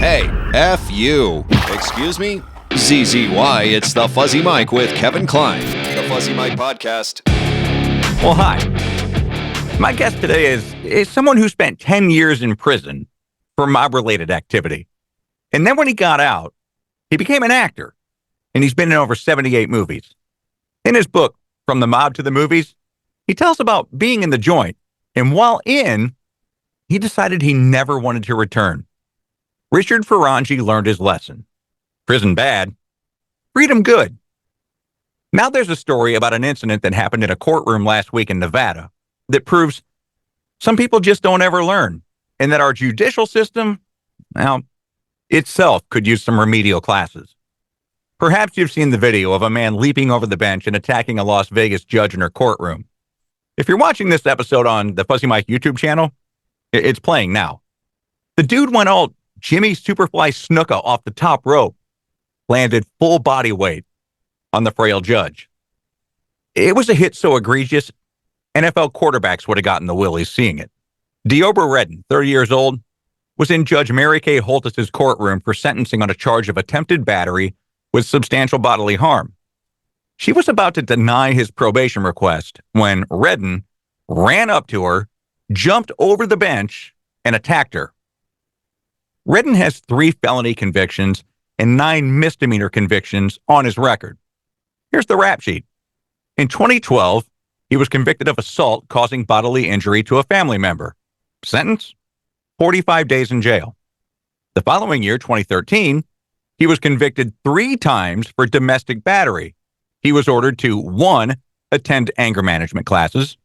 Hey, F you. Excuse me? ZZY, it's the Fuzzy Mike with Kevin Klein. The Fuzzy Mike Podcast. Well, hi. My guest today is someone who spent 10 years in prison for mob-related activity. And then when he got out, he became an actor. And he's been in over 78 movies. In his book, From the Mob to the Movies, he tells about being in the joint. And while in, he decided he never wanted to return. Richard Foronjy learned his lesson. Prison bad, freedom good. Now there's a story about an incident that happened in a courtroom last week in Nevada that proves some people just don't ever learn, and that our judicial system, well, itself could use some remedial classes. Perhaps you've seen the video of a man leaping over the bench and attacking a Las Vegas judge in her courtroom. If you're watching this episode on the Fuzzy Mike YouTube channel, it's playing now. The dude went all Jimmy Superfly Snuka off the top rope, landed full body weight on the frail judge. It was a hit so egregious, NFL quarterbacks would have gotten the willies seeing it. Deobra Redden, 30 years old, was in Judge Mary Kay Holtis's courtroom for sentencing on a charge of attempted battery with substantial bodily harm. She was about to deny his probation request when Redden ran up to her, jumped over the bench, and attacked her. Redden has 3 felony convictions and 9 misdemeanor convictions on his record. Here's the rap sheet. In 2012, he was convicted of assault causing bodily injury to a family member. Sentence? 45 days in jail. The following year, 2013, he was convicted 3 times for domestic battery. He was ordered to 1, attend anger management classes,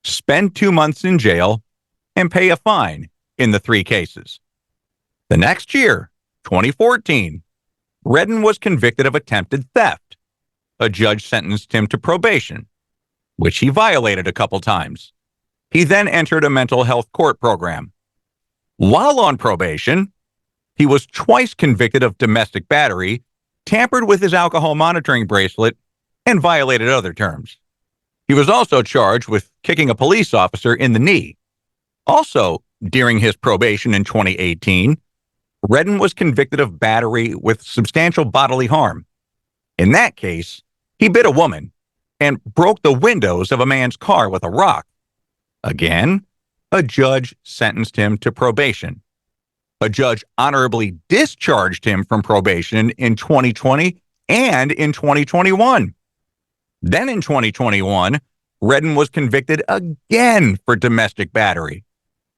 spend 2 months in jail, and pay a fine in the 3 cases. The next year, 2014, Redden was convicted of attempted theft. A judge sentenced him to probation, which he violated a couple times. He then entered a mental health court program. While on probation, he was twice convicted of domestic battery, tampered with his alcohol monitoring bracelet, and violated other terms. He was also charged with kicking a police officer in the knee. Also, during his probation in 2018, Redden was convicted of battery with substantial bodily harm. In that case, he bit a woman and broke the windows of a man's car with a rock. Again, a judge sentenced him to probation. A judge honorably discharged him from probation in 2020 and in 2021. Then in 2021, Redden was convicted again for domestic battery.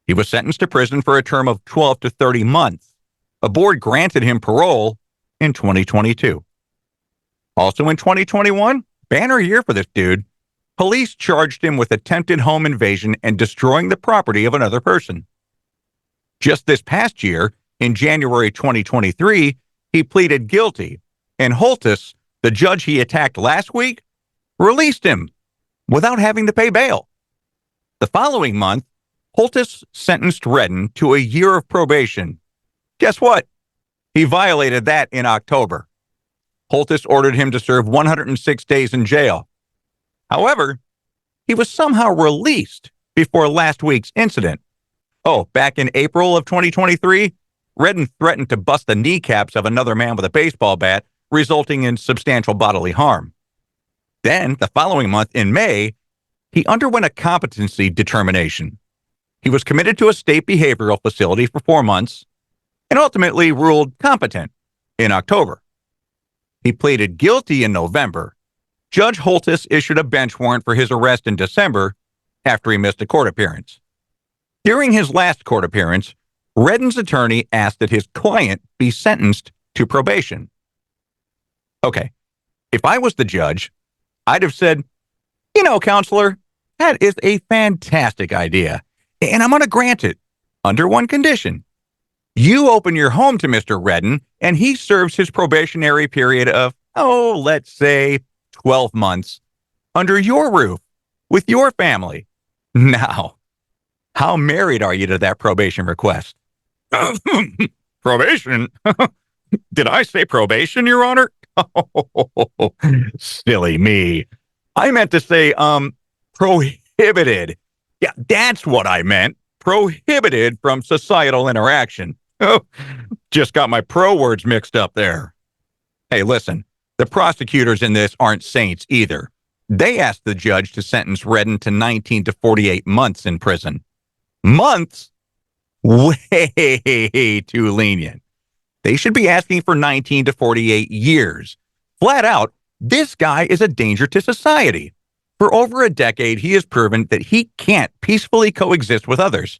He was sentenced to prison for a term of 12 to 30 months. A board granted him parole in 2022. Also in 2021, banner year for this dude, police charged him with attempted home invasion and destroying the property of another person. Just this past year, in January 2023, he pleaded guilty, and Holtis, the judge he attacked last week, released him without having to pay bail. The following month, Holtis sentenced Redden to a year of probation. Guess what? He violated that in October. Holtis ordered him to serve 106 days in jail. However, he was somehow released before last week's incident. Oh, back in April of 2023, Redden threatened to bust the kneecaps of another man with a baseball bat, resulting in substantial bodily harm. Then, the following month, in May, he underwent a competency determination. He was committed to a state behavioral facility for 4 months and ultimately ruled competent in October. He pleaded guilty in November. Judge Holtis issued a bench warrant for his arrest in December after he missed a court appearance. During his last court appearance, Redden's attorney asked that his client be sentenced to probation. Okay, if I was the judge, I'd have said, counselor, that is a fantastic idea, and I'm going to grant it under one condition. You open your home to Mr. Redden, and he serves his probationary period of, let's say 12 months under your roof with your family. Now, how married are you to that probation request? Probation? Did I say probation, Your Honor? Silly me. I meant to say, prohibited. Yeah, that's what I meant. Prohibited from societal interaction. Oh, Just got my pro words mixed up there. Hey, listen, the prosecutors in this aren't saints either. They asked the judge to sentence Redden to 19 to 48 months in prison. Months? Way too lenient. They should be asking for 19 to 48 years. Flat out, this guy is a danger to society. For over a decade, he has proven that he can't peacefully coexist with others.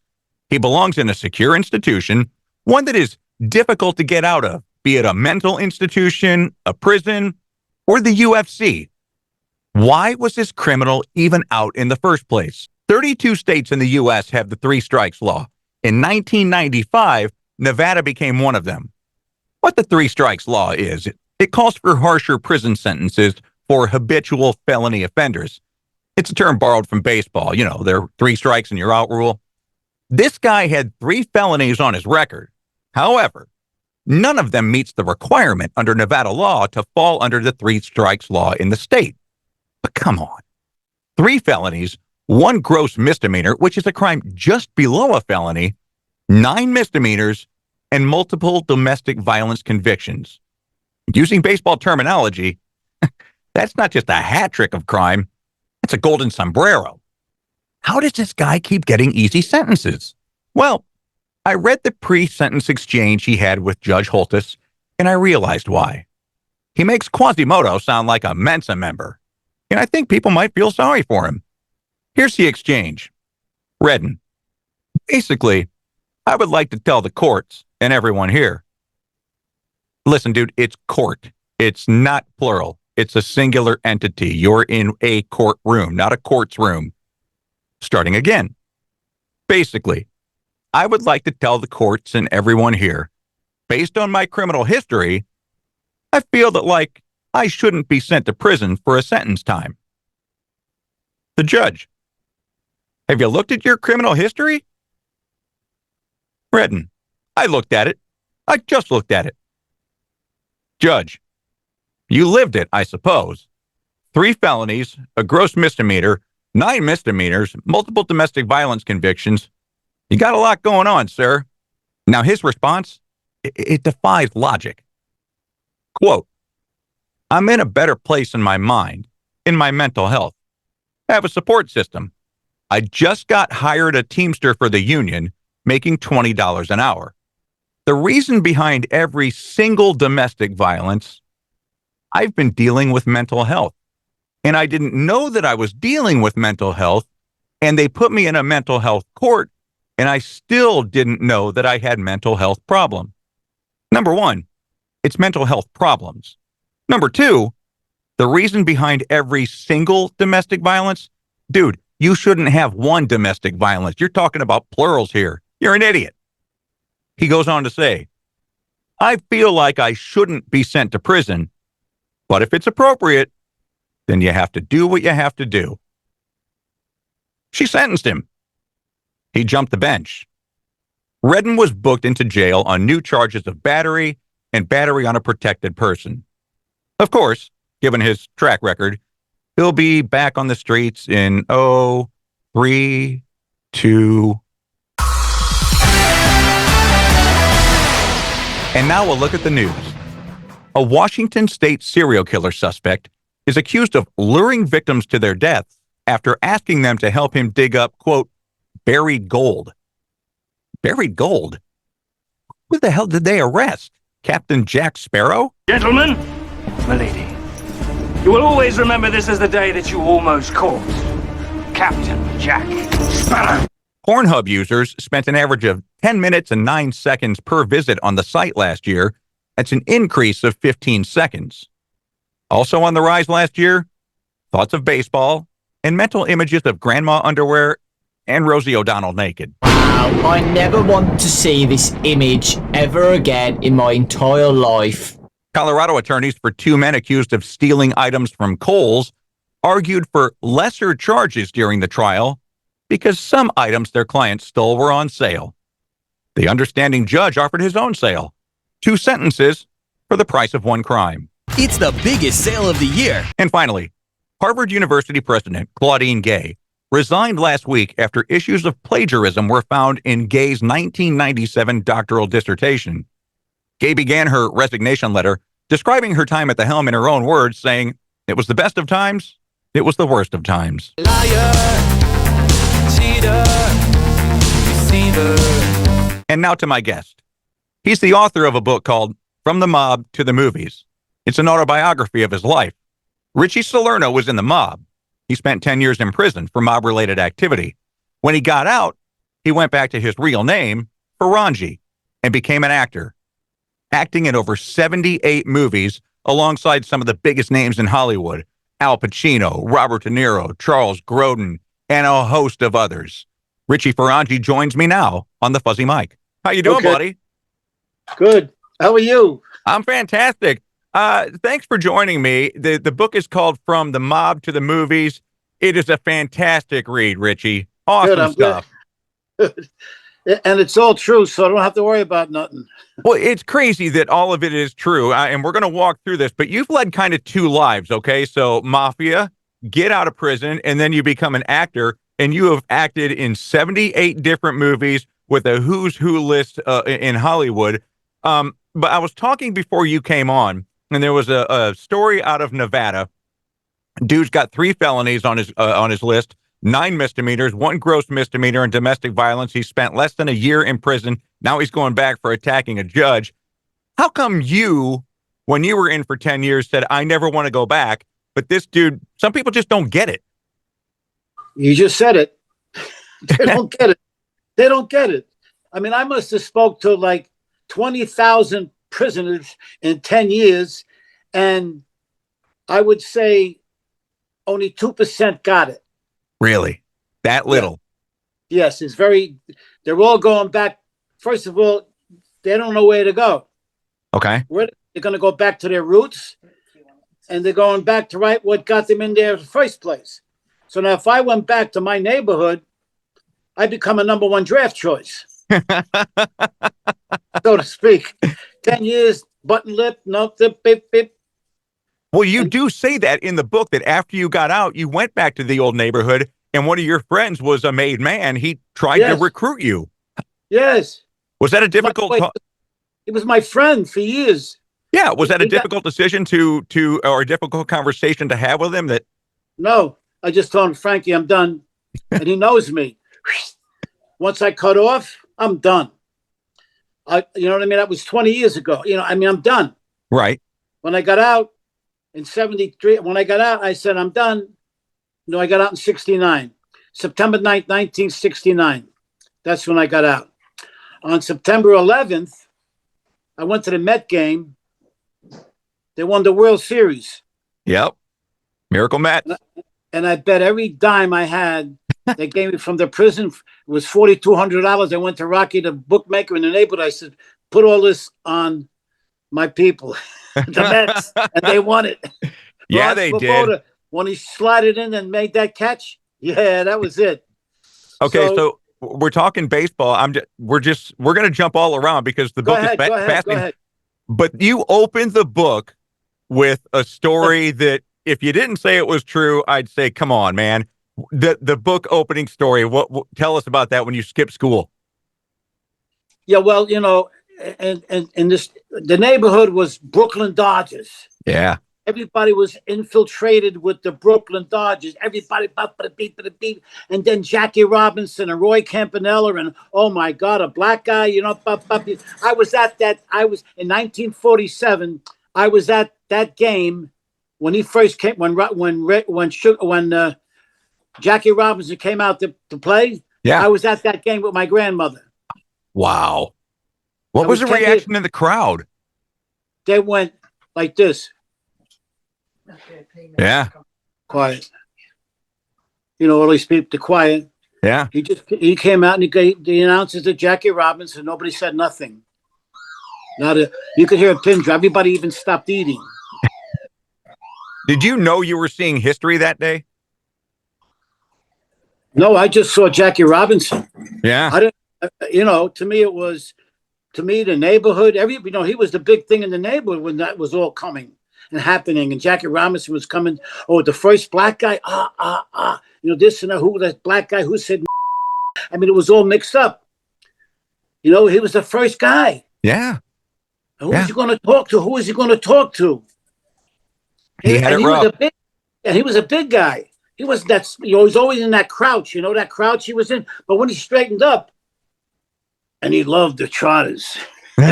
He belongs in a secure institution, one that is difficult to get out of, be it a mental institution, a prison, or the UFC. Why was this criminal even out in the first place? 32 states in the U.S. have the three strikes law. In 1995, Nevada became one of them. What the three strikes law is, it calls for harsher prison sentences for habitual felony offenders. It's a term borrowed from baseball. You know, there are 3 strikes and you're out rule. This guy had 3 felonies on his record. However, none of them meets the requirement under Nevada law to fall under the 3 strikes law in the state. But come on. 3 felonies, 1 gross misdemeanor, which is a crime just below a felony, 9 misdemeanors, and multiple domestic violence convictions. Using baseball terminology, that's not just a hat trick of crime, it's a golden sombrero. How does this guy keep getting easy sentences? Well, I read the pre-sentence exchange he had with Judge Holtis, and I realized why. He makes Quasimodo sound like a Mensa member, and I think people might feel sorry for him. Here's the exchange. Redden. Basically, I would like to tell the courts and everyone here. Listen, dude, it's court. It's not plural. It's a singular entity. You're in a courtroom, not a court's room. Starting again. Basically, I would like to tell the courts and everyone here, based on my criminal history, I feel that, I shouldn't be sent to prison for a sentence time. The judge. Have you looked at your criminal history? Redden. I looked at it. I just looked at it. Judge. You lived it, I suppose. 3 felonies, a gross misdemeanor, 9 misdemeanors, multiple domestic violence convictions. You got a lot going on, sir. Now his response, it defies logic. Quote, I'm in a better place in my mind, in my mental health. I have a support system. I just got hired a Teamster for the union, making $20 an hour. The reason behind every single domestic violence, I've been dealing with mental health. And I didn't know that I was dealing with mental health, and they put me in a mental health court, and I still didn't know that I had mental health problem. Number 1, it's mental health problems. Number 2, the reason behind every single domestic violence, dude, you shouldn't have 1 domestic violence. You're talking about plurals here. You're an idiot. He goes on to say, I feel like I shouldn't be sent to prison, but if it's appropriate, then you have to do what you have to do. She sentenced him. He jumped the bench. Redden was booked into jail on new charges of battery and battery on a protected person. Of course, given his track record, he'll be back on the streets in 3, 2. And now we'll look at the news. A Washington state serial killer suspect is accused of luring victims to their deaths after asking them to help him dig up, quote, buried gold. Buried gold? Who the hell did they arrest? Captain Jack Sparrow? Gentlemen, milady, you will always remember this as the day that you almost caught Captain Jack Sparrow. Pornhub users spent an average of 10 minutes and 9 seconds per visit on the site last year. That's an increase of 15 seconds. Also on the rise last year, thoughts of baseball and mental images of grandma underwear and Rosie O'Donnell naked. Wow, I never want to see this image ever again in my entire life. Colorado attorneys for 2 men accused of stealing items from Kohl's argued for lesser charges during the trial because some items their clients stole were on sale. The understanding judge offered his own sale, 2 sentences for the price of 1 crime. It's the biggest sale of the year. And finally, Harvard University president Claudine Gay resigned last week after issues of plagiarism were found in Gay's 1997 doctoral dissertation. Gay began her resignation letter, describing her time at the helm in her own words, saying, "It was the best of times. It was the worst of times." Liar, cheater, deceiver. And now to my guest. He's the author of a book called From the Mob to the Movies. It's an autobiography of his life. Richie Salerno was in the mob. He spent 10 years in prison for mob-related activity. When he got out, he went back to his real name, Foronjy, and became an actor, acting in over 78 movies alongside some of the biggest names in Hollywood: Al Pacino, Robert De Niro, Charles Grodin, and a host of others. Richie Foronjy joins me now on the Fuzzy Mic. How you doing, buddy? Good. How are you? I'm fantastic. Thanks for joining me. The book is called From the Mob to the Movies. It is a fantastic read, Richie. Awesome stuff. Good. And it's all true, so I don't have to worry about nothing. Well, it's crazy that all of it is true, and we're going to walk through this, but you've led kind of two lives, okay? So mafia, get out of prison, and then you become an actor, and you have acted in 78 different movies with a who's who list in Hollywood. But I was talking before you came on, and there was a story out of Nevada. Dude's got 3 felonies on his list, 9 misdemeanors, 1 gross misdemeanor, and domestic violence. He spent less than a year in prison. Now he's going back for attacking a judge. How come you, when you were in for 10 years, said, "I never want to go back"? But this dude, some people just don't get it. You just said it. They don't get it. They don't get it. I mean, I must have spoke to like 20,000 prisoners in 10 years, and I would say only 2% got it. Really? That little? Yes, they're all going back. First of all, they don't know where to go. Okay. They're going to go back to their roots, and they're going back to what got them in there in the first place. So now if I went back to my neighborhood, I'd become a number 1 draft choice. So to speak. 10 years, button lip, no, bip, bip, bip. Well, you do say that in the book, that after you got out, you went back to the old neighborhood, and one of your friends was a made man. He tried to recruit you. Yes. Was that a difficult? He was my friend for years. Yeah. Was that a difficult decision or a difficult conversation to have with him? No, I just told him, "Frankie, I'm done," and he knows me. Once I cut off, I'm done. You know what I mean? That was 20 years ago. I'm done. Right. When I got out in 73, I said, "I'm done." No, I got out in 69. September 9th, 1969. That's when I got out. On September 11th, I went to the Met game. They won the World Series. Yep. Miracle Mets. And I bet every dime I had, they gave me from the prison. It was $4,200. I went to Rocky, the bookmaker in the neighborhood. I said, "Put all this on my people, the Mets," and they won it. Yeah, Ron they Swoboda, did. When he slided in and made that catch, yeah, that was it. Okay, so we're talking baseball. We're going to jump all around because the book is fascinating. Go ahead. But you opened the book with a story that, if you didn't say it was true, I'd say, "Come on, man." The book opening story. What tell us about that when you skipped school? Yeah, well, and the neighborhood was Brooklyn Dodgers. Yeah. Everybody was infiltrated with the Brooklyn Dodgers. Everybody, and then Jackie Robinson and Roy Campanella, and oh my God, a black guy. I was at that. I was in 1947. I was at that game when he first came. When Jackie Robinson came out to play. Yeah, I was at that game with my grandmother. Wow. What was the reaction in the crowd? They went like this. Yeah. Quiet. All these people, the quiet. Yeah. He came out and he gave the announcers to Jackie Robinson. Nobody said nothing. You could hear a pin drop. Everybody even stopped eating. Did you know you were seeing history that day? No, I just saw Jackie Robinson. Yeah. I didn't. To me, it was. To me, the neighborhood. He was the big thing in the neighborhood when that was all coming and happening. And Jackie Robinson was coming. Oh, the first black guy. This and that. Who that black guy? Who said? I mean, it was all mixed up. He was the first guy. Yeah. Who is he going to talk to? Who is he going to talk to? He had it rough. He was a big guy. He was he was always in that crouch, that crouch he was in. But when he straightened up, and he loved the trotters. He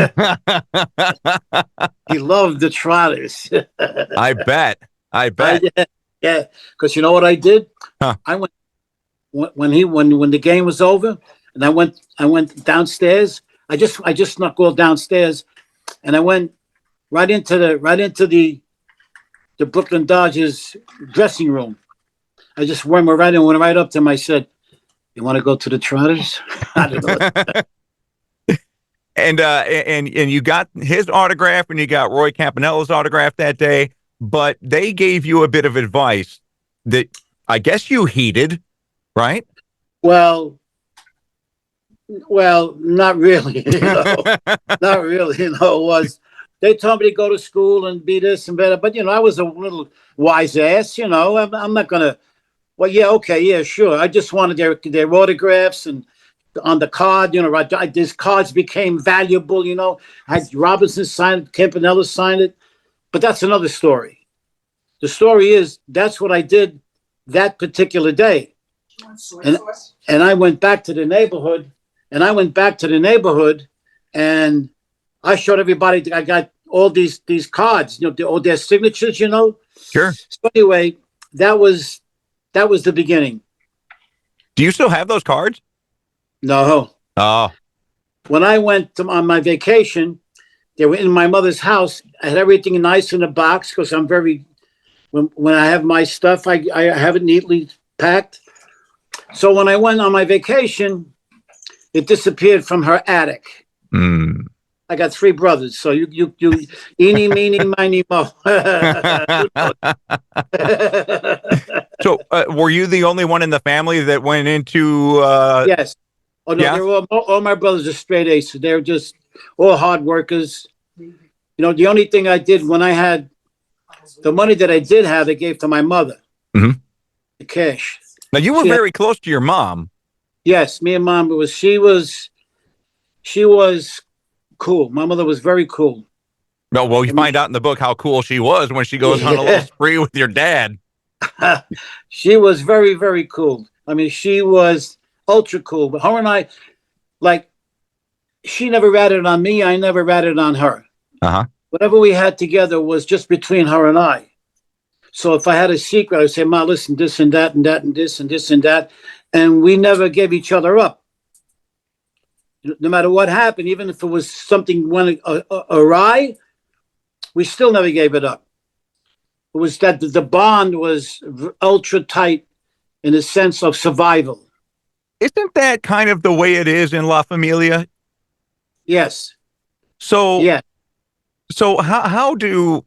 loved the trotters. I bet. Yeah, because you know what I did? Huh. I went when the game was over, and I went downstairs. I just snuck all downstairs, and I went right into the Brooklyn Dodgers dressing room. I just went right up to him. I said, "You want to go to the Trotters?" I don't know. And you got his autograph, and you got Roy Campanella's autograph that day. But they gave you a bit of advice that I guess you heeded, right? Well, not really. Not really. It was. They told me to go to school and be this and better, but I was a little wise ass. I'm not gonna. Well, yeah, okay, yeah, sure. I just wanted their autographs and on the card. These cards became valuable. I had Robinson sign it, Campanella signed it. But that's another story. The story is that's what I did that particular day. And I went back to the neighborhood, and I showed everybody that I got all these cards, all their signatures, Sure. So anyway, that was the beginning. Do you still have those cards? No. Oh. When I went on my vacation, they were in my mother's house. I had everything nice in a box because I'm very, when I have my stuff, I have it neatly packed. So when I went on my vacation, it disappeared from her attic. Mm. I got 3 brothers, so you eeny, meeny, miny, mo. So were you the only one in the family that went into? Yes. Oh no, they were all my brothers are straight A's. They're just all hard workers. The only thing I did when I had the money that I did have, I gave to my mother. Mm-hmm. The cash. Now you were very close to your mom. Yes, me and mom she was cool. My mother was very cool. Well, you find out in the book how cool she was when she goes on a little spree with your dad. She was very, very cool. I mean, she was ultra cool. But her and I, she never ratted on me. I never ratted on her. Uh-huh. Whatever we had together was just between her and I. So if I had a secret, I would say, Ma, listen, this and that and that and this and this and that. And we never gave each other up. No matter what happened, even if it was something went awry, we still never gave it up. It was that the bond was ultra tight in the sense of survival. Isn't that kind of the way it is in La Familia? Yes. So, yeah. So how do,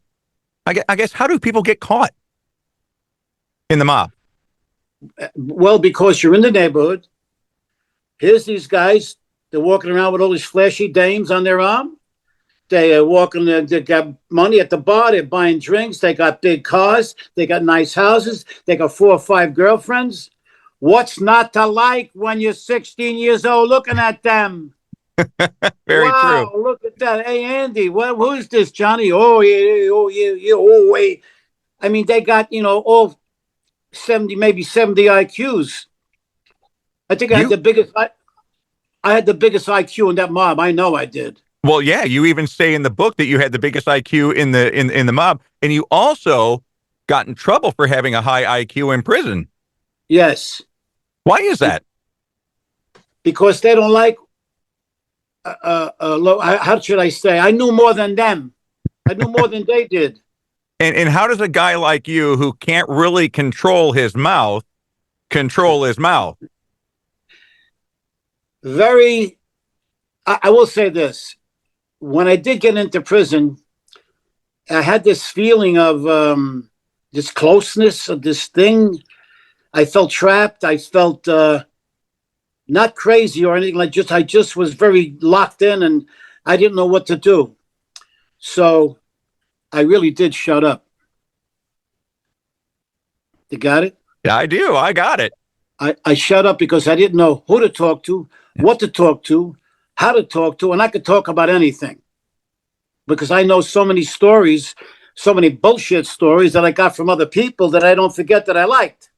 I guess, how do people get caught in the mob? Well, because you're in the neighborhood. Here's these guys. They're walking around with all these flashy dames on their arm. They are walking, they got money at the bar. They're buying drinks. They got big cars. They got nice houses. They got 4 or 5 girlfriends. What's not to like when you're 16 years old looking at them? Very wow, true. Look at that. Hey, Andy, who is this, Johnny? Oh, yeah, oh, wait. I mean, they got, all 70, maybe 70 IQs. I think I had the biggest IQ in that mob. I know I did. Well, yeah, you even say in the book that you had the biggest IQ in the mob, and you also got in trouble for having a high IQ in prison. Yes. Why is that? Because they don't like how should I say? I knew more than them. I knew more than they did. And how does a guy like you who can't really control his mouth control his mouth? I will say this. When I did get into prison, I had this feeling of this closeness of this thing. I felt trapped. I felt not crazy or anything I just was very locked in and I didn't know what to do. So I really did shut up. You got it? Yeah, I do. I got it. I shut up because I didn't know who to talk to, what to talk to, how to talk to, and I could talk about anything. because I know so many stories, so many bullshit stories that I got from other people that I don't forget that I liked.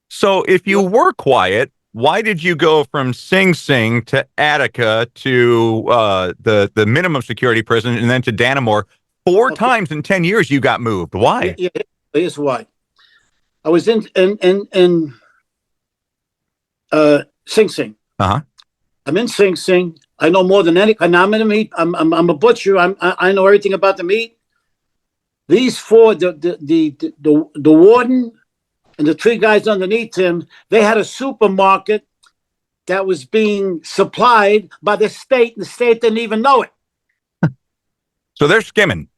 So if you were quiet, why did you go from Sing Sing to Attica to the minimum security prison and then to Dannemora? Four times in 10 years you got moved. Why? Yeah, here's why. I was in Sing Sing. Uh-huh. I'm in Sing Sing. I know more than any. And I'm in the meat. I'm a butcher. I know everything about the meat. These four, the warden and the three guys underneath him, they had a supermarket that was being supplied by the state, and the state didn't even know it. So they're skimming.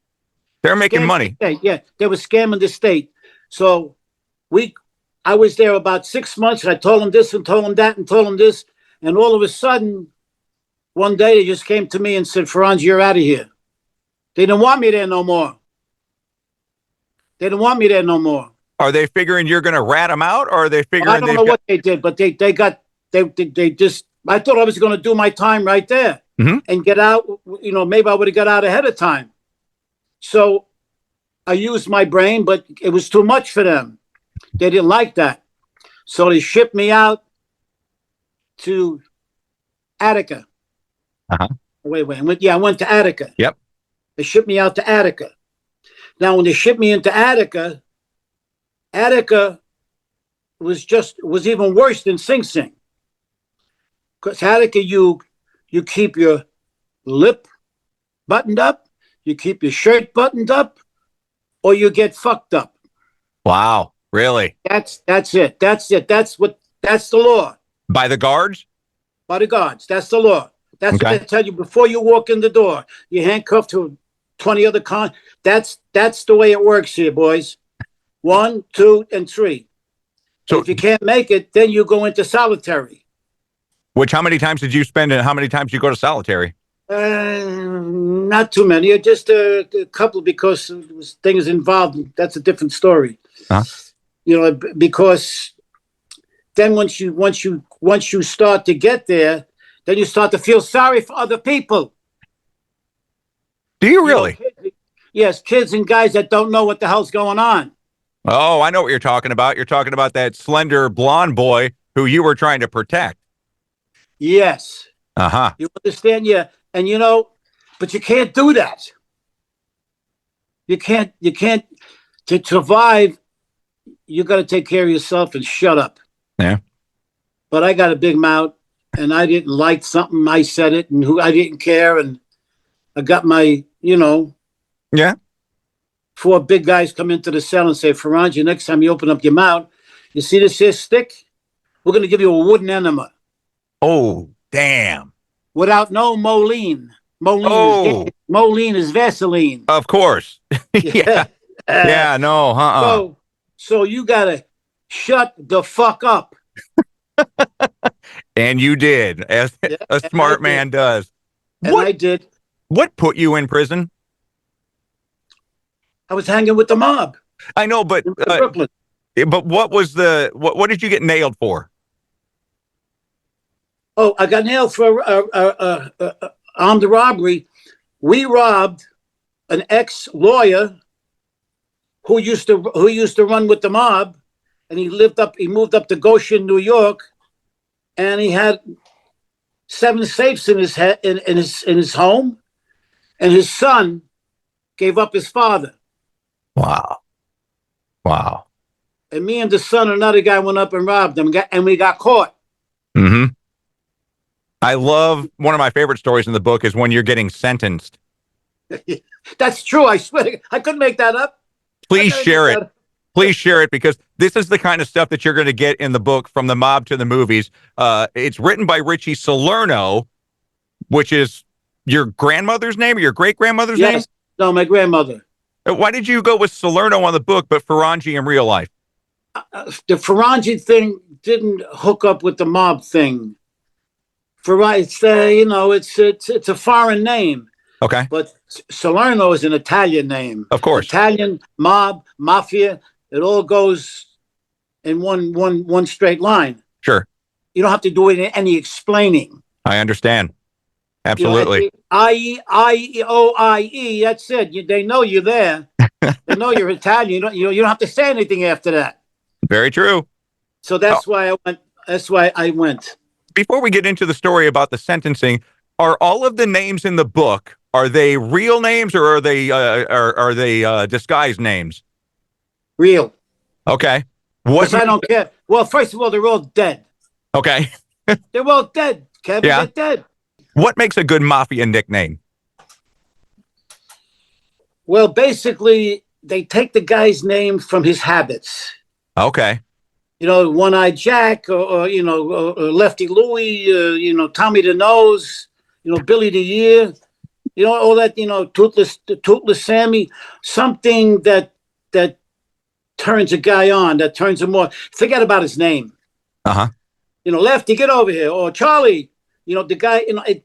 They're making money. Yeah, they were scamming the state. So I was there about 6 months, and I told them this and told them that and told them this. And all of a sudden, one day they just came to me and said, Foronjy, you're out of here. They didn't want me there no more. They didn't want me there no more. Are they figuring you're going to rat them out, or are they figuring? I don't know what they did, but they just. I thought I was going to do my time right there and get out. You know, maybe I would have got out ahead of time. So I used my brain, but it was too much for them. They didn't like that, so they shipped me out to Attica. Uh-huh. Wait. I went to Attica. Yep. They shipped me out to Attica. Now, when they shipped me into Attica, Attica was even worse than Sing Sing. Because Attica, you keep your lip buttoned up, you keep your shirt buttoned up, or you get fucked up. Wow, really? That's it. That's the law. By the guards? By the guards. That's the law. That's what they tell you before you walk in the door. You're handcuffed to 20 other That's the way it works here, boys. 1, 2, and 3. So if you can't make it, then you go into solitary. Which, how many times did you spend and how many times you go to solitary? Not too many, just a couple, because there was things involved. That's a different story. Huh? You know, because then once you start to get there, then you start to feel sorry for other people. Do you really? Yes, kids and guys that don't know what the hell's going on. Oh, I know what you're talking about. You're talking about that slender blonde boy who you were trying to protect. Yes. Uh-huh. You understand? Yeah. And but you can't do that. You can't to survive, you got to take care of yourself and shut up. Yeah. But I got a big mouth, and I didn't like something. I said it, and I didn't care. And I got my, Yeah. 4 big guys come into the cell and say, Foronjy, next time you open up your mouth, you see this here stick? We're going to give you a wooden enema. Oh, damn. Without no Moline. Moline is Vaseline. Of course. Yeah. Yeah, no, So you got to shut the fuck up. And you did, as a smart man does. And I did. What put you in prison? I was hanging with the mob. I know, but Brooklyn. But what was what did you get nailed for? Oh, I got nailed for armed robbery. We robbed an ex-lawyer who used to run with the mob, and he moved up to Goshen, New York, and he had 7 safes in his head in his home, and his son gave up his father. Wow. And me and the son, another guy, went up and robbed them, and we got caught. Mm-hmm. I love, one of my favorite stories in the book is when you're getting sentenced. That's true. I swear, I couldn't make that up. Please share it. Please share it, because this is the kind of stuff that you're going to get in the book, From the Mob to the Movies. It's written by Richie Salerno, which is your grandmother's name or your great-grandmother's name? No, my grandmother. Why did you go with Salerno on the book, but Foronjy in real life? The Foronjy thing didn't hook up with the mob thing. It's a foreign name. Okay. But Salerno is an Italian name. Of course. Italian, mob, mafia, it all goes in one straight line. Sure. You don't have to do any explaining. I understand. Absolutely. I-E-I-E-O-I-E, that's it. They know you're there. They know you're Italian. You don't have to say anything after that. Very true. So that's why I went. That's why I went. Before we get into the story about the sentencing, are all of the names in the book, are they real names or are they disguised names? Real. Okay. Because I don't care. Well, first of all, they're all dead. Okay. They're all dead, Kevin. Yeah. They're dead. What makes a good mafia nickname? Well, basically, they take the guy's name from his habits. Okay. One-eyed Jack, or Lefty Louie, Tommy the Nose, Billy the Year, all that, toothless Sammy, something that turns a guy on, that turns him on. Forget about his name. Uh-huh. Lefty, get over here, or Charlie. The guy. It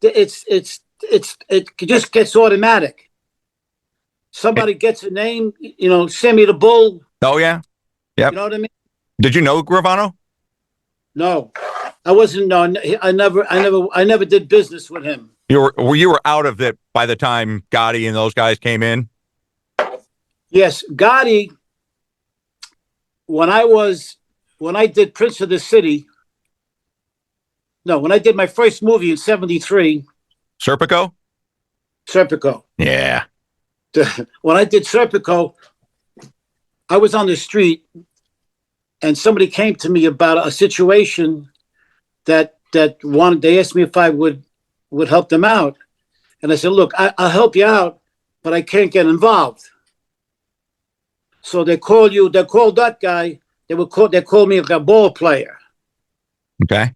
just gets automatic. Somebody gets a name. Sammy the Bull. Oh yeah. Yep. You know what I mean? Did you know Gravano? No, I wasn't. No, I never did business with him. You were out of it by the time Gotti and those guys came in? Yes, Gotti. When I did Prince of the City. No, when I did my first movie in '73. Serpico? Serpico. Yeah. When I did Serpico, I was on the street, and somebody came to me about a situation that wanted. They asked me if I would help them out, and I said, "Look, I'll help you out, but I can't get involved." So they call that guy. They call me a ball player. Okay.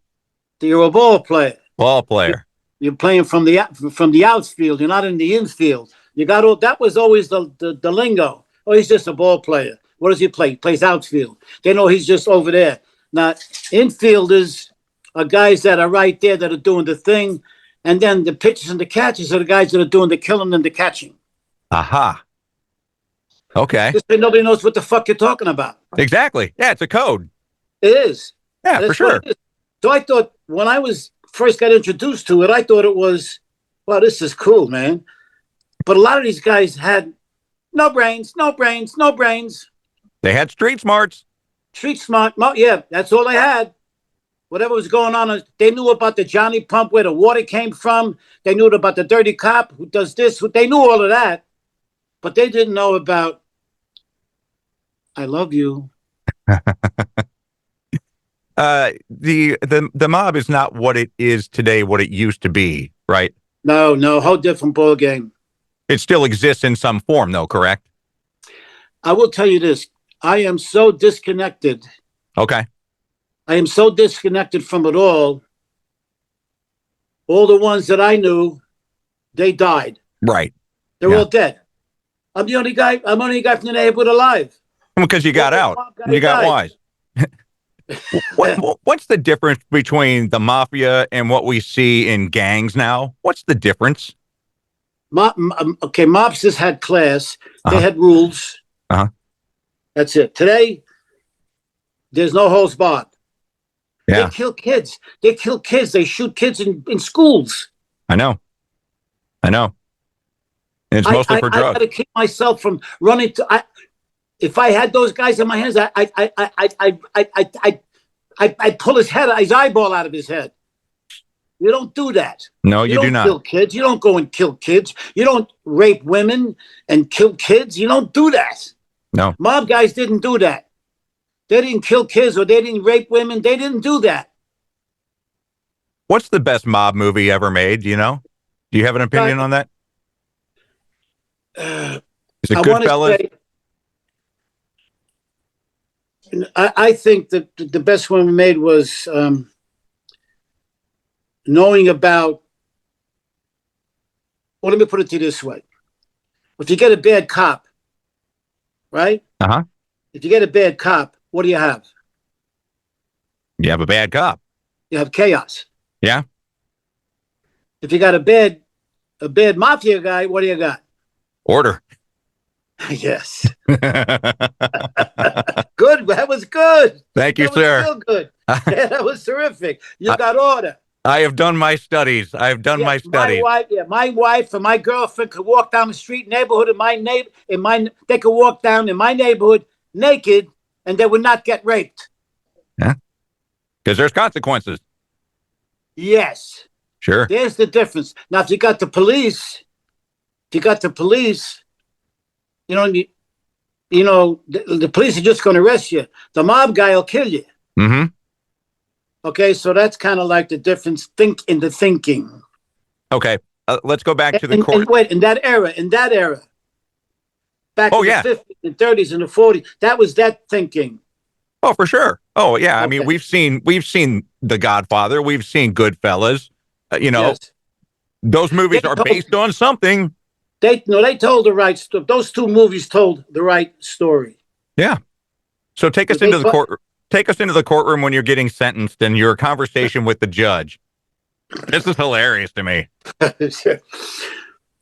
You're a ball player. Ball player. You're playing from the outfield. You're not in the infield. You got all that was always the lingo. Oh, he's just a ball player. What does he play? He plays outfield. They know he's just over there. Now, infielders are guys that are right there that are doing the thing, and then the pitchers and the catchers are the guys that are doing the killing and the catching. Aha. Okay. Just so nobody knows what the fuck you're talking about. Exactly. Yeah, it's a code. It is. Yeah, for sure. So I thought when I first got introduced to it, I thought it was, wow, this is cool, man. But a lot of these guys had no brains. They had street smarts. Street smart. Yeah, that's all they had. Whatever was going on, they knew about the Johnny pump, where the water came from. They knew about the dirty cop who does this. They knew all of that. But they didn't know about, I love you. The mob is not what it is today, what it used to be, right? No, whole different ball game. It still exists in some form, though, correct? I will tell you this. I am so disconnected. Okay. I am so disconnected from it all. All the ones that I knew, they died. Right. They're all dead. I'm the only guy from the neighborhood alive. Because you got out. You got wise. What's the difference between the mafia and what we see in gangs now? What's the difference? Mobsters had class. They had rules. That's it. Today, there's no holds barred. Yeah. They kill kids. They shoot kids in schools. I know. And it's mostly for drugs. I got to keep myself from running to. If I had those guys in my hands, I'd pull his eyeball out of his head. You don't do that. No, you do not. Kill kids. You don't go and kill kids. You don't rape women and kill kids. You don't do that. No. Mob guys didn't do that. They didn't kill kids or they didn't rape women. They didn't do that. What's the best mob movie ever made? Do you know? Do you have an opinion on that? Is it Goodfellas? I think that the best one we made was knowing about. Well, let me put it to you this way: if you get a bad cop, right? If you get a bad cop, what do you have? You have a bad cop. You have chaos. Yeah. If you got a bad mafia guy, what do you got? Order. Yes. Good. That was good. Thank you, that was sir. Real good. Yeah, that was terrific. You got order. I have done my studies. I have done my studies. My wife and my girlfriend could walk down the street neighborhood they could walk down in my neighborhood naked and they would not get raped. Yeah. Because there's consequences. Yes. Sure. There's the difference. Now, if you got the police, you know, the police are just going to arrest you. The mob guy will kill you. Mm-hmm. Okay, so that's kind of like the difference in the thinking. Okay, let's go back to the court. And wait, in that era, back in the 50s and 30s and the 40s, that was that thinking. Oh, for sure. Oh, yeah. Okay. I mean, we've seen The Godfather. We've seen Goodfellas. Yes. Those movies are based on something. They told the right story. Those two movies told the right story. Yeah. So take us into the court. Take us into the courtroom when you're getting sentenced and your conversation with the judge. This is hilarious to me.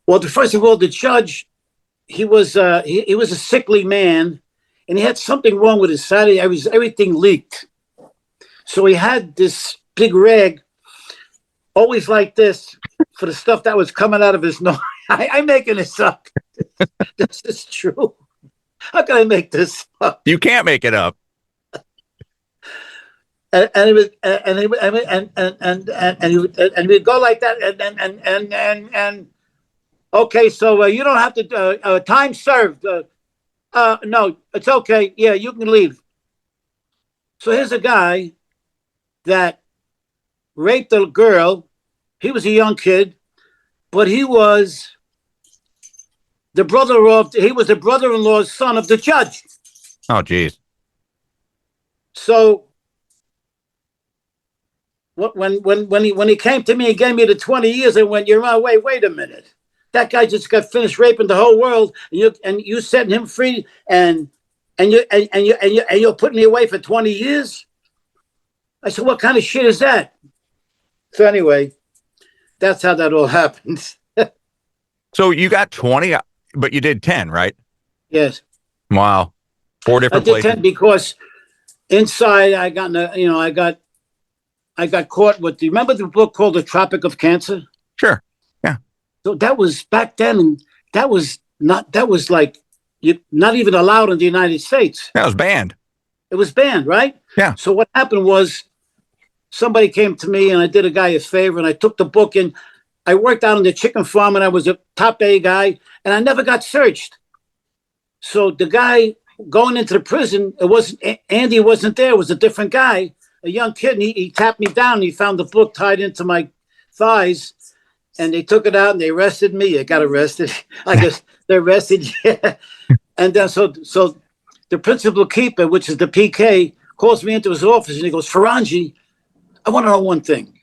Well, first of all, the judge, he was a sickly man, and he had something wrong with his side. Everything leaked. So he had this big rag, always like this, for the stuff that was coming out of his nose. I'm making this up. This is true. How can I make this up? You can't make it up. And he would go like that, and okay, so you don't have to time served. No, it's okay. Yeah, you can leave. So here's a guy that raped a girl. He was a young kid, but he was the brother-in-law's son of the judge. Oh, geez. So when he came to me and gave me the 20 years, I went, "You're right. Wait a minute. That guy just got finished raping the whole world, and you setting him free, and you're putting me away for 20 years?" I said, "What kind of shit is that?" So anyway, that's how that all happened. So you got 20, but you did 10, right? Yes. Wow. 4 different places. I did 10 because inside I got caught with remember the book called The Tropic of Cancer? Sure. Yeah. So that was back then, and that was not even allowed in the United States. That was banned. It was banned, right? Yeah. So what happened was somebody came to me and I did a guy a favor and I took the book and I worked out on the chicken farm and I was a top A guy and I never got searched. So the guy going into the prison, Andy wasn't there. It was a different guy, a young kid. And he tapped me down and he found the book tied into my thighs and they took it out and they arrested me. I got arrested. I guess they arrested. Yeah. And then so the principal keeper, which is the PK, calls me into his office and he goes, "Foronjy, I want to know one thing."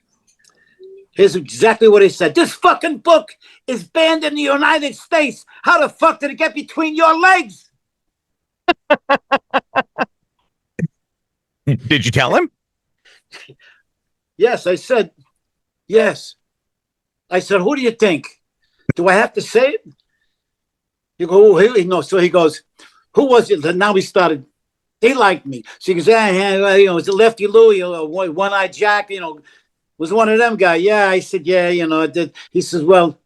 Here's exactly what he said. "This fucking book is banned in the United States. How the fuck did it get between your legs?" Did you tell him? Yes, I said, yes. I said, "Who do you think? Do I have to say it?" You go, "Oh, no." So he goes, "Who was it?" And now he started. They liked me. So he goes, "It's a Lefty Louie, One-Eyed Jack, was one of them guys." Yeah, I said, "Yeah, I did." He says, "Well,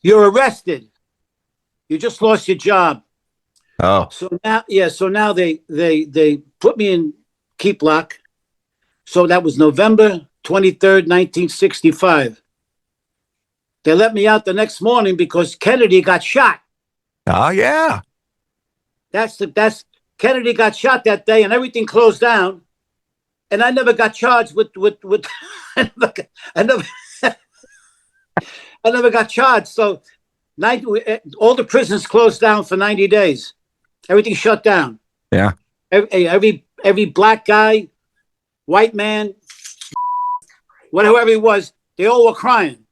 you're arrested. You just lost your job." Oh. So now they put me in keep lock. So that was November 23rd, 1965. They let me out the next morning because Kennedy got shot. Oh, yeah. That's Kennedy got shot that day and everything closed down. And I never got charged with I never got charged. So all the prisons closed down for 90 days. Everything shut down. Yeah. Every black guy, white man, whatever he was, they all were crying.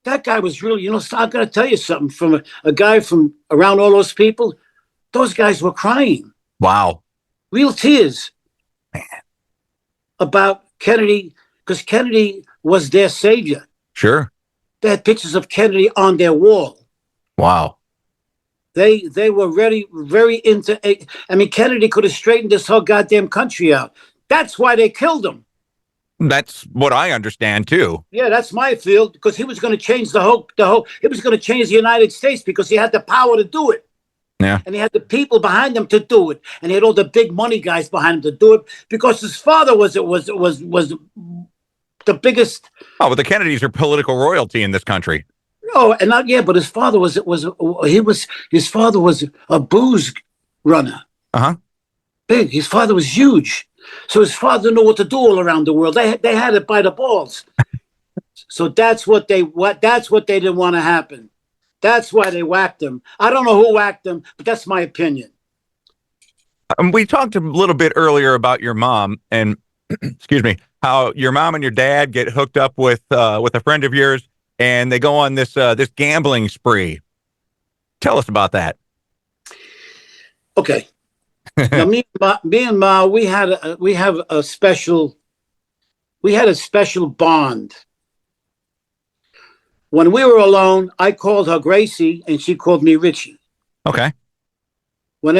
That guy was really, I'm going to tell you something from a guy from around all those people. Those guys were crying. Wow. Real tears. Man. About Kennedy, because Kennedy was their savior. Sure. They had pictures of Kennedy on their wall. Wow. They were very into. Kennedy could have straightened this whole goddamn country out. That's why they killed him. That's what I understand too. Yeah, that's my field, because he was going to change he was going to change the United States because he had the power to do it. Yeah. And he had the people behind him to do it. And he had all the big money guys behind him to do it because his father was the biggest. Oh, well, the Kennedys are political royalty in this country. Oh, and not yeah, but his father was a booze runner. Uh-huh. Big. His father was huge. So his father knew what to do all around the world. They had it by the balls. So that's what they didn't want to happen. That's why they whacked him. I don't know who whacked him, but that's my opinion. We talked a little bit earlier about your mom and excuse me, how your mom and your dad get hooked up with a friend of yours and they go on this gambling spree. Tell us about that. Okay. Now, me and Ma, we had a special bond. When we were alone, I called her Gracie, and she called me Richie. Okay. When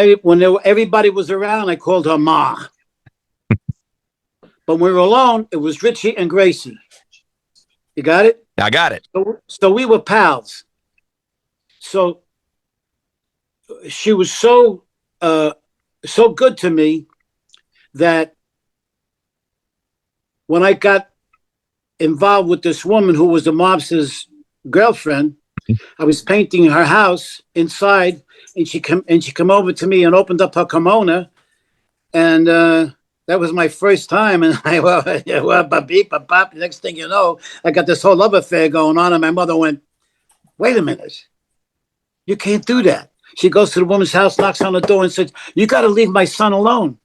everybody was around, I called her Ma. But when we were alone, it was Richie and Gracie. You got it? I got it. So we were pals. So she was so good to me that when I got involved with this woman who was the mobster's girlfriend, I was painting her house inside, and she come over to me and opened up her kimono, and that was my first time. And next thing you know, I got this whole love affair going on, and my mother went, "Wait a minute, you can't do that." She goes to the woman's house, knocks on the door, and says, "You got to leave my son alone."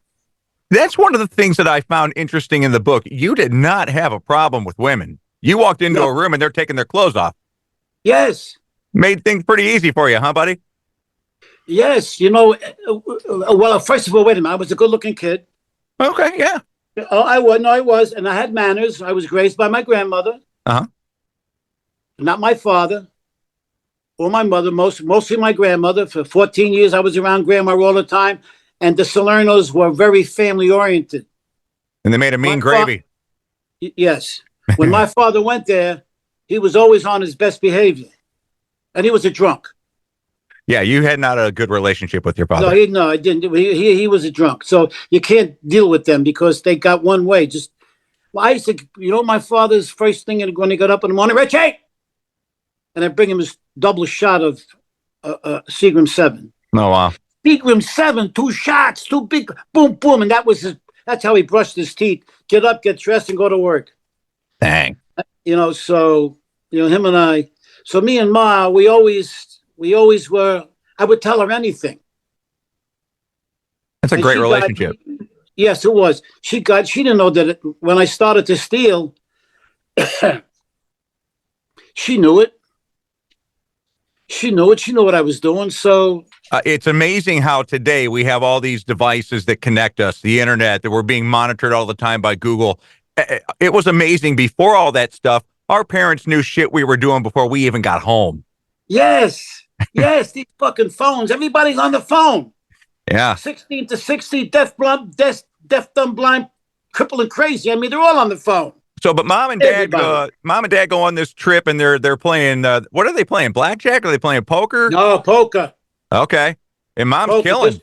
That's one of the things that I found interesting in the book. You did not have a problem with women. You walked into a room and they're taking their clothes off. Yes. Made things pretty easy for you, huh, buddy? Yes. Well, first of all, wait a minute. I was a good-looking kid. Okay, yeah. Oh, I was. And I had manners. I was raised by my grandmother. Uh-huh. Not my father or my mother, mostly my grandmother. For 14 years, I was around grandma all the time. And the Salernos were very family-oriented. And they made a mean gravy. Yes. When my father went there, he was always on his best behavior. And he was a drunk. Yeah, you had not a good relationship with your father. No, I didn't. He was a drunk. So you can't deal with them because they got one way. I used to, my father's first thing when he got up in the morning, "Richie!" And I bring him his double shot of Seagram 7. Oh, wow. Seagram 7, 2 shots, 2 big, boom, boom. And that's how he brushed his teeth. Get up, get dressed, and go to work. Dang. So, him and I, so me and Ma, we always were, I would tell her anything. That's a great relationship. Yes, it was. She didn't know that when I started to steal, she knew it. She knew it. She knew what I was doing. So it's amazing how today we have all these devices that connect us, the internet, that we're being monitored all the time by Google. It was amazing before all that stuff. Our parents knew shit we were doing before we even got home. Yes. Yes, these fucking phones. Everybody's on the phone. Yeah. 16 to 60, deaf, dumb, blind, crippled, and crazy. I mean, they're all on the phone. So, but mom and dad go on this trip, and they're playing. What are they playing? Blackjack? Are they playing poker? No, poker. Okay. And mom's killing.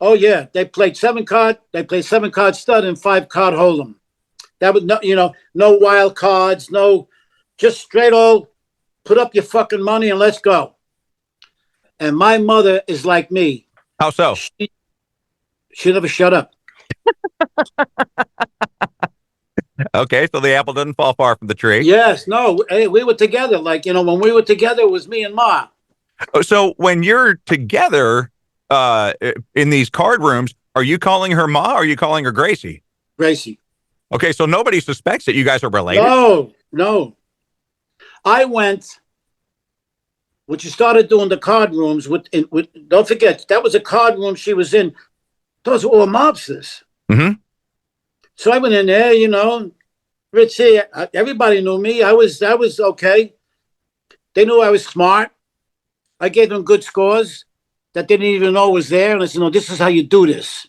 Oh yeah, they played 7-card. They played 7-card stud and 5-card hold'em. That was no wild cards, no, just straight old. Put up your fucking money and let's go. And my mother is like me. How so? She never shut up. Okay, so the apple doesn't fall far from the tree. Yes, no, we were together. When we were together, it was me and Ma. So when you're together in these card rooms, are you calling her Ma or are you calling her Gracie? Gracie. Okay, so nobody suspects that you guys are related? No. I went, when she started doing the card rooms, with don't forget, that was a card room she was in. Those were all mobsters. Mm-hmm. So I went in there, Richie, everybody knew me. I was okay. They knew I was smart. I gave them good scores that they didn't even know was there. And I said, "No, this is how you do this."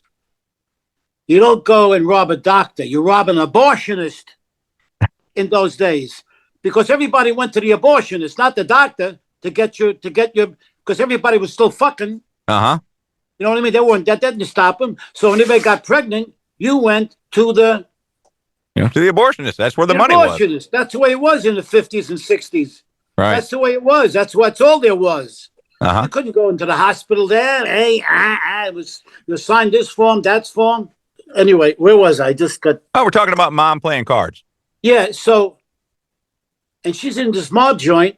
You don't go and rob a doctor. You rob an abortionist in those days, because everybody went to the abortionist, not the doctor, to get your, because everybody was still fucking. Uh-huh. You know what I mean? They weren't, that didn't stop them. So when anybody got pregnant, you went to the To the abortionist. That's where the money was. abortionist. That's the way it was in the 50s and 60s. Right. That's the way it was. That's all there was. Uh-huh. You couldn't go into the hospital there. Hey, it was, you signed this form, that's form. Anyway, where was I? Just got. Oh, we're talking about mom playing cards. Yeah, so, and she's in this mob joint.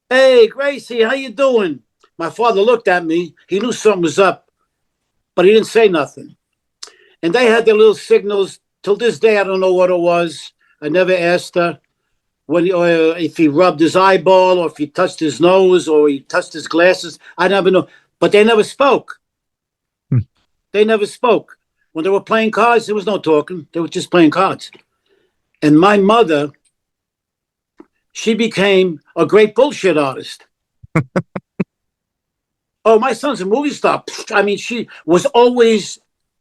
Hey, Gracie, how you doing? My father looked at me. He knew something was up, but he didn't say nothing. And they had their little signals. Till this day, I don't know what it was. I never asked her if he rubbed his eyeball or if he touched his nose or he touched his glasses. I never know. But they never spoke. They never spoke. When they were playing cards, there was no talking. They were just playing cards. And my mother, she became a great bullshit artist. Oh, my son's a movie star. I mean, she was always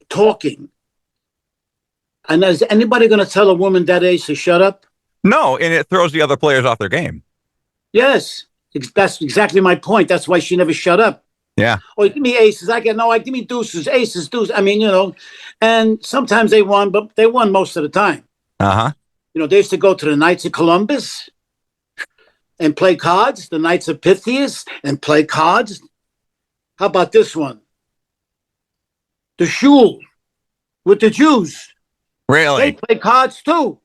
talking. And is anybody going to tell a woman that age to shut up? No, and it throws the other players off their game. Yes, that's exactly my point. That's why she never shut up. Yeah. Oh, give me aces. Give me deuces, aces, deuces. I mean, and sometimes they won, but they won most of the time. Uh-huh. They used to go to the Knights of Columbus and play cards, the Knights of Pythias, and play cards. How about this one? The Shul with the Jews. Really? They play cards too.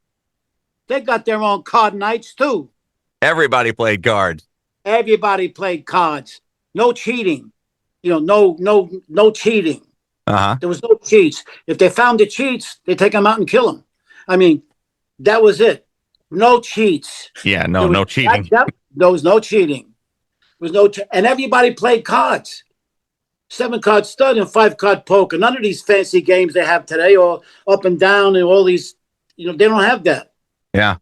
They got their own card nights too. Everybody played cards. Everybody played cards. No cheating. No cheating. Uh-huh. There was no cheats. If they found the cheats, they take them out and kill them. I mean, that was it. No cheats. Yeah, no cheating. There was no cheating. There was no, and everybody played cards. 7-card stud and 5-card poker. None of these fancy games they have today, or up and down, and all these. They don't have that. Yeah.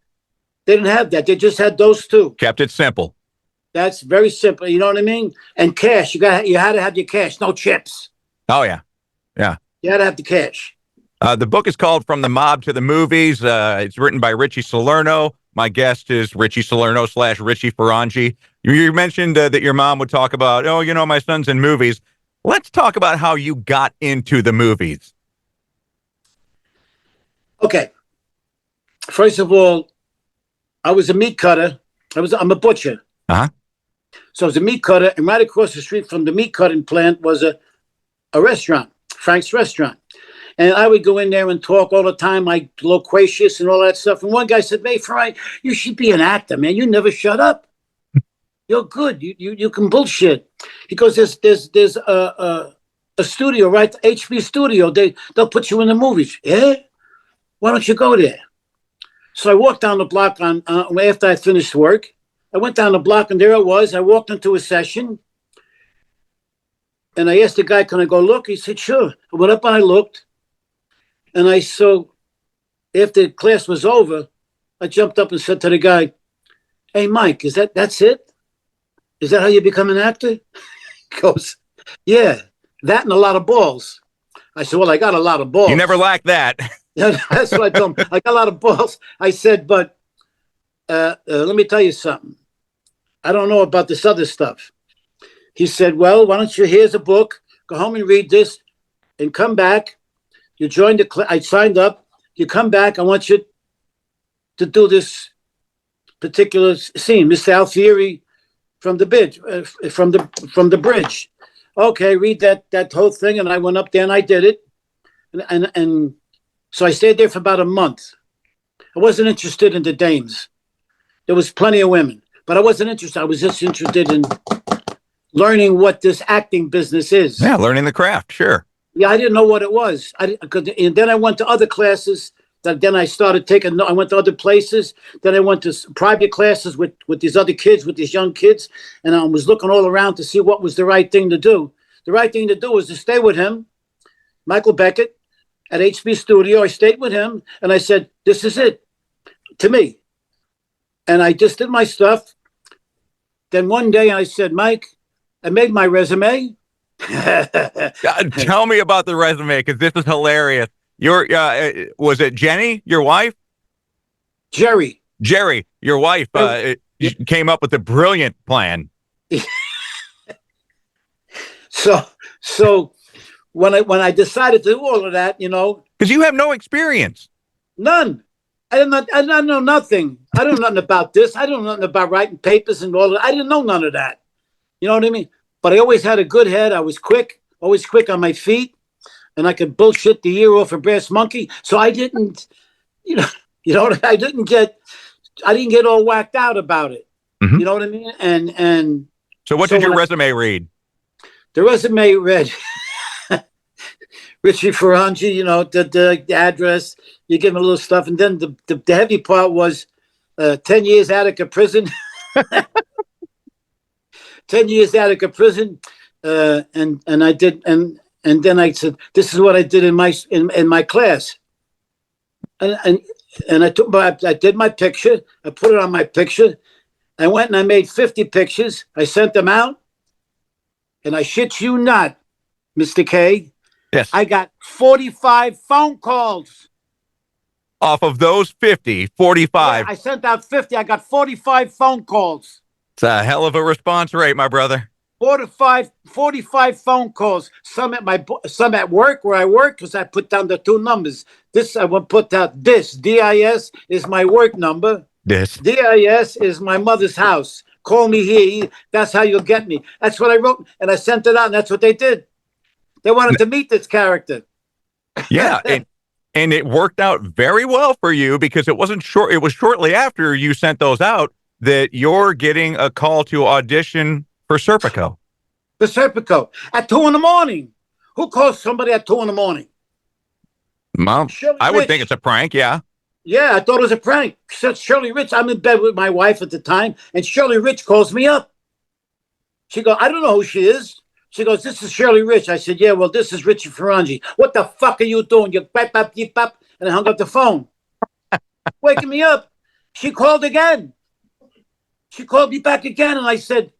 They didn't have that. They just had those two. Kept it simple. That's very simple. You know what I mean? And cash. You had to have your cash. No chips. Oh, yeah. Yeah. You had to have the cash. The book is called From the Mob to the Movies. It's written by Richie Salerno. My guest is Richie Salerno / Richie Foronjy. You mentioned that your mom would talk about, my son's in movies. Let's talk about how you got into the movies. Okay. First of all, I was a meat cutter. I'm a butcher. Uh-huh. So I was a meat cutter, and right across the street from the meat cutting plant was a restaurant, Frank's Restaurant. And I would go in there and talk all the time, like loquacious and all that stuff. And one guy said, "Hey, Fry, you should be an actor, man. You never shut up. You're good. You can bullshit." He goes, "There's a studio, right? The HB studio. They'll put you in the movies." Yeah? Why don't you go there? So I walked down the block after I finished work. I went down the block, and there I was. I walked into a session, and I asked the guy, "Can I go look?" He said, "Sure." I went up and I looked, and after the class was over, I jumped up and said to the guy, "Hey, Mike, that's it? Is that how you become an actor?" He goes, "Yeah, that and a lot of balls." I said, "Well, I got a lot of balls." You never lacked that. Yeah, that's what I told him. I got a lot of balls. I said, "But let me tell you something. I don't know about this other stuff." He said, "Well, why don't you, here's a book, go home and read this and come back. You joined the class. I signed up. You come back. I want you to do this particular scene, Mr. Alfieri from the bridge, from the bridge." Okay, read that whole thing. And I went up there and I did it. And so I stayed there for about a month. I wasn't interested in the dames. There was plenty of women, but I wasn't interested. I was just interested in learning what this acting business is. Yeah, learning the craft, sure. Yeah, I didn't know what it was. And then I went to other classes. Then I started taking. I went to other places. Then I went to private classes with these other kids, with these young kids, and I was looking all around to see what was the right thing to do. The right thing to do was to stay with him, Michael Beckett, at HB Studio. I stayed with him, and I said, "This is it," to me. And I just did my stuff. Then one day I said, "Mike, I made my resume." Tell me about the resume, because this is hilarious. Your was it Jenny, your wife? Jerry. Jerry, your wife, came up with a brilliant plan. So when I decided to do all of that, Because you have no experience. none. I didn't know nothing. I don't know nothing about this. I don't know nothing about writing papers and all of that. I didn't know none of that. You know what I mean? But I always had a good head. I was quick, always quick on my feet, and I could bullshit the ear off a brass monkey. So I didn't, I didn't get all whacked out about it. Mhm. You know what I mean? And So what did your resume read? the resume read Richie Foronjy, the address, you give him a little stuff. And then the heavy part was 10 years Attica prison. 10 years Attica prison. And I did, and then I said, this is what I did in my class. And I did my picture. I put it on my picture. I went and I made 50 pictures. I sent them out. And I shit you not, Mr. K. Yes. I got 45 phone calls. Off of those 50, 45. Yeah, I sent out 50. I got 45 phone calls. It's a hell of a response rate, my brother. 45 phone calls. Some at work where I work, because I put down the two numbers. I will put out this. DIS is my work number. This. DIS is my mother's house. Call me here. That's how you'll get me. That's what I wrote, and I sent it out, and that's what they did. They wanted to meet this character. Yeah, and it worked out very well for you because it wasn't short. It was shortly after you sent those out that you're getting a call to audition for Serpico. The Serpico at 2 a.m. Who calls somebody at 2 a.m? Mom, I would think it's a prank. Yeah. Yeah, I thought it was a prank. Shirley Rich, I'm in bed with my wife at the time, and Shirley Rich calls me up. She goes, I don't know who she is. She goes, this is Shirley Rich. I said, yeah, well, this is Richie Foronjy. What the fuck are you doing? You bap, bap, beep, bap, and I hung up the phone. Waking me up. She called again. She called me back again, and I said,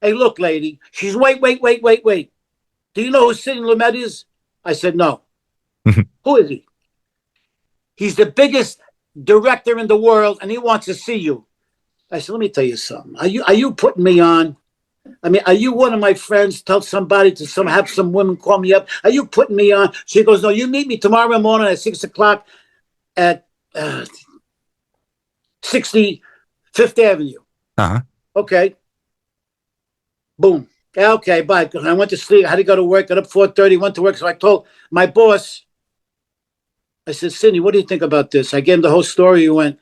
hey, look, lady. She's, wait. Do you know who Sidney Lumet is? I said, no. Who is he? He's the biggest director in the world, and he wants to see you. I said, let me tell you something. Are you putting me on? I mean, are you one of my friends? Tell somebody to have some women call me up. Are you putting me on? She goes, no, you meet me tomorrow morning at 6 o'clock at 65th Avenue. Uh-huh. Okay. Boom. Yeah, okay, bye. I went to sleep. I had to go to work. Got up 4:30, went to work. So I told my boss, I said, Sidney, what do you think about this? I gave him the whole story. He went,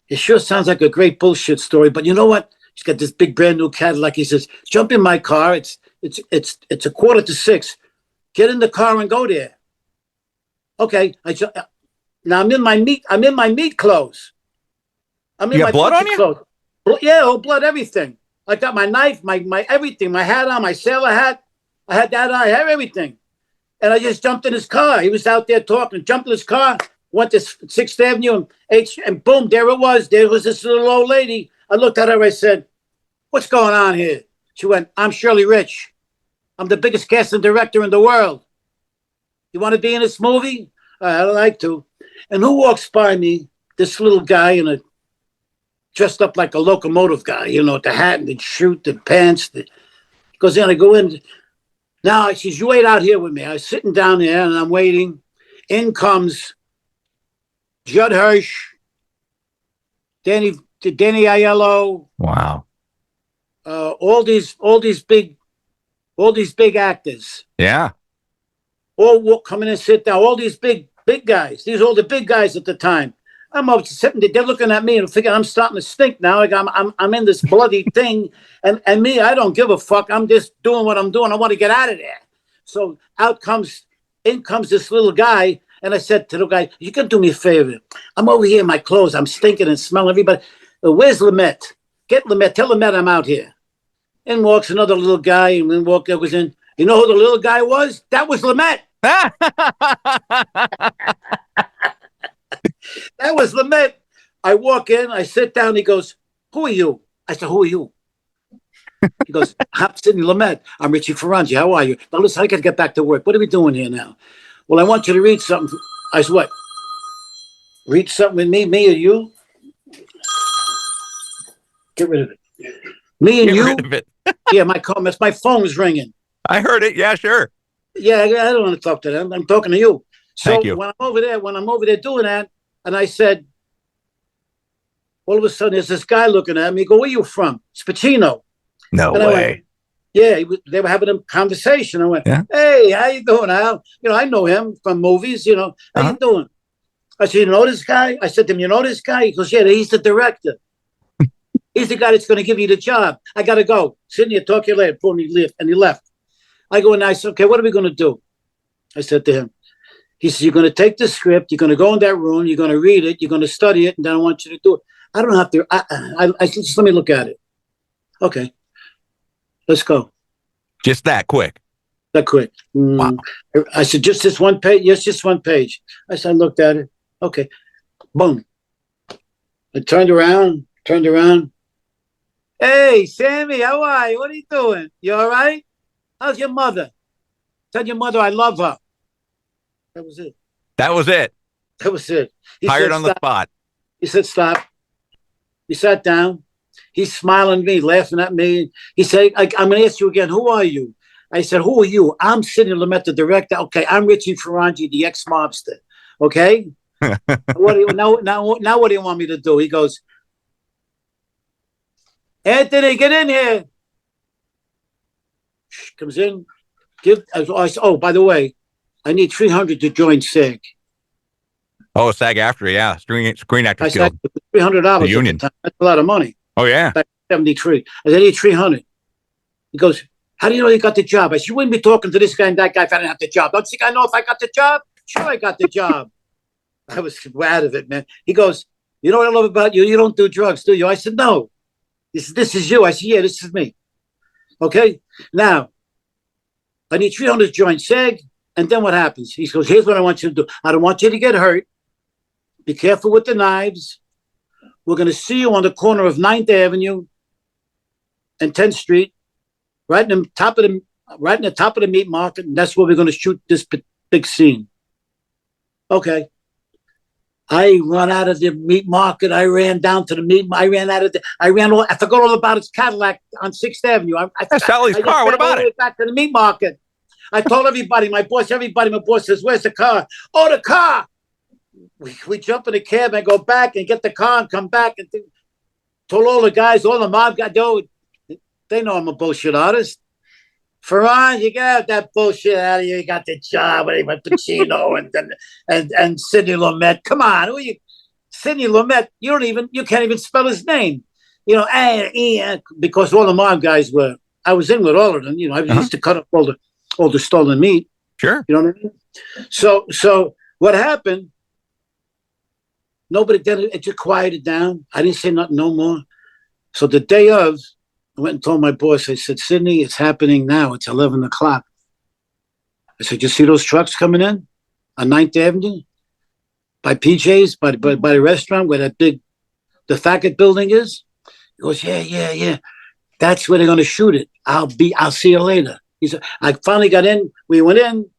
it sure sounds like a great bullshit story, but you know what? He's got this big brand new Cadillac. He says, jump in my car. It's 5:45. Get in the car and go there. Okay. Now I'm in my meat clothes. I'm in You my got blood on you? clothes. Yeah, whole blood, everything. I got my knife, my everything, my hat on, my sailor hat. I had that on, I had everything. And I just jumped in his car. He was out there talking, jumped in his car, went to 6th Avenue and boom, there it was. There was this little old lady. I looked at her, I said, what's going on here? She went, I'm Shirley Rich. I'm the biggest casting director in the world. You want to be in this movie? I'd like to. And who walks by me? This little guy dressed up like a locomotive guy, the hat and the shoot, the pants. Goes in, I go in. Now, she says, you wait out here with me. I was sitting down there and I'm waiting. In comes Judd Hirsch, Danny Aiello. Wow. All these big actors. Yeah. All come in and sit down. All these big guys. These are all the big guys at the time. I'm up sitting there. They're looking at me and thinking I'm starting to stink now. Like I'm in this bloody thing, and me, I don't give a fuck. I'm just doing what I'm doing. I want to get out of there. So in comes this little guy, and I said to the guy, "You can do me a favor. I'm over here in my clothes. I'm stinking and smelling everybody. Where's Lumet? Get Lumet. Tell Lumet I'm out here." In walks another little guy, and then was in. You know who the little guy was? That was Lumet. That was Lumet. I walk in, I sit down. He goes, "Who are you?" I said, "Who are you?" He goes, "I'm Sidney Lumet. I'm Richie Foronjy. How are you?" Now listen, I got to get back to work. What are we doing here now? Well, I want you to read something. I said, what? Read something with me or you? Get rid of it. Me and Get you? rid of it. Yeah, my phone was ringing. I heard it. Yeah, sure. Yeah, I don't want to talk to them. I'm talking to you. So Thank you. when I'm over there doing that, and I said, all of a sudden, there's this guy looking at me. He go, where you from? It's Pacino. No And I way. went, yeah, they were having a conversation. I went, Yeah. hey, how you doing, Al? You know, I know him from movies, you know. How you doing? I said, you know this guy? I said to him, you know this guy? He goes, yeah, he's the director. He's the guy that's going to give you the job. I got to go. Sidney, I'll talk to you later. Before he left, and he left. I go, and I said, okay, what are we going to do? I said to him, he says, you're going to take the script, you're going to go in that room, you're going to read it, you're going to study it, and then I want you to do it. I don't have to, I just let me look at it. Okay, let's go. Just that quick. That quick. Wow. I said, just this one page? Yes, just one page. I said, I looked at it. Okay, boom. I turned around. Hey, Sammy, how are you? What are you doing? You all right? How's your mother? Tell your mother I love her. That was it. That was it. That was it. He Hired said, on the spot. He said, stop. He sat down. He's smiling at me, laughing at me. He said, I'm going to ask you again, who are you? I said, who are you? I'm Sidney Lumet, the director. Okay, I'm Richie Foronjy, the ex-mobster. Okay? Now what do you want me to do? He goes, Anthony, get in here. Comes in. Oh, by the way, I need 300 to join SAG. Oh, SAG after, yeah. Screen Actors I said Guild. $300 The union. That's a lot of money. Oh, yeah. Back in 73. I said, I need 300. He goes, how do you know you got the job? I said, you wouldn't be talking to this guy and that guy if I didn't have the job. Don't you think I know if I got the job? Sure, I got the job. I was glad of it, man. He goes, you know what I love about you? You don't do drugs, do you? I said, no. He said, this is you. I said, yeah, this is me. Okay? Now, I need 300 to join SAG. And then what happens? He goes, here's what I want you to do. I don't want you to get hurt. Be careful with the knives. We're going to see you on the corner of 9th Avenue and 10th Street, right in the top of the meat market. And that's where we're going to shoot this big scene. Okay. I run out of the meat market. I ran down to the meat. I forgot all about his Cadillac on 6th Avenue. That's Sally's car. What about it? Back to the meat market. I told everybody, my boss says, where's the car? Oh, the car. We jump in the cab and go back and get the car and come back and told all the guys, all the mob guys, they know I'm a bullshit artist. Foronjy, you got that bullshit out of you. You got the job with Pacino and Sidney Lumet. Come on, who are you? Sidney Lumet. You can't even spell his name. You know, because all the mob guys were. I was in with all of them. You know, I used to cut up all the stolen meat. Sure. You know what I mean? So what happened? Nobody did it. It just quieted down. I didn't say nothing no more. So the day of, I went and told my boss, I said, Sidney, it's happening now. It's 11 o'clock. I said, you see those trucks coming in on 9th Avenue? By PJ's, by the restaurant where the Thackett building is? He goes, yeah. That's where they're going to shoot it. I'll see you later. He said, I finally got in. We went in,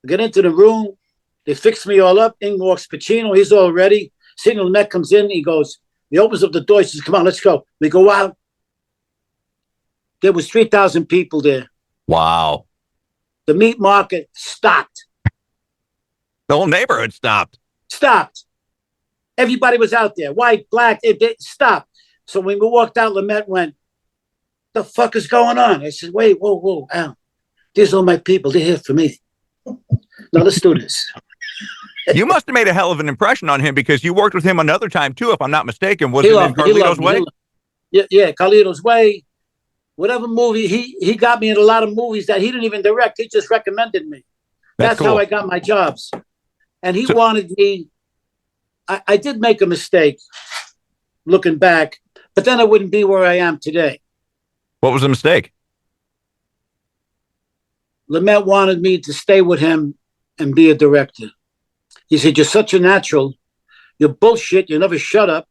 got into the room. They fixed me all up. In walks Pacino. He's all ready. Sidney Lumet comes in. He goes, he opens up the door. He says, come on, let's go. We go out. There was 3,000 people there. Wow. The meat market stopped. The whole neighborhood stopped. Everybody was out there. White, black, it stopped. So when we walked out, Lumet went, the fuck is going on? I said, wait, whoa, Al. These are my people. They're here for me. Now let's do this. You must have made a hell of an impression on him because you worked with him another time too, if I'm not mistaken. Was it in Carlito's Way? Yeah, Carlito's Way. Whatever movie, he got me in a lot of movies that he didn't even direct. He just recommended me. That's cool. How I got my jobs. And he wanted me. I did make a mistake looking back, but then I wouldn't be where I am today. What was the mistake? Lumet wanted me to stay with him and be a director. He said, you're such a natural. You're bullshit. You never shut up.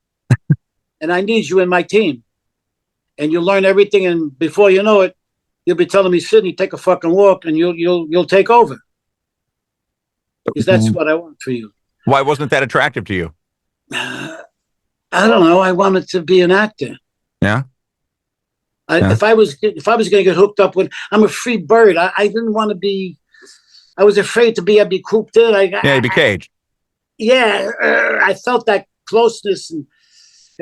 And I need you in my team. And you'll learn everything. And before you know it, you'll be telling me, Sidney, take a fucking walk and you'll take over. because that's what I want for you. Why wasn't that attractive to you? I don't know. I wanted to be an actor. Yeah. If I was going to get hooked up with, I'm a free bird. I didn't want to be. I was afraid to be. I'd be cooped in. You'd be caged. I felt that closeness, and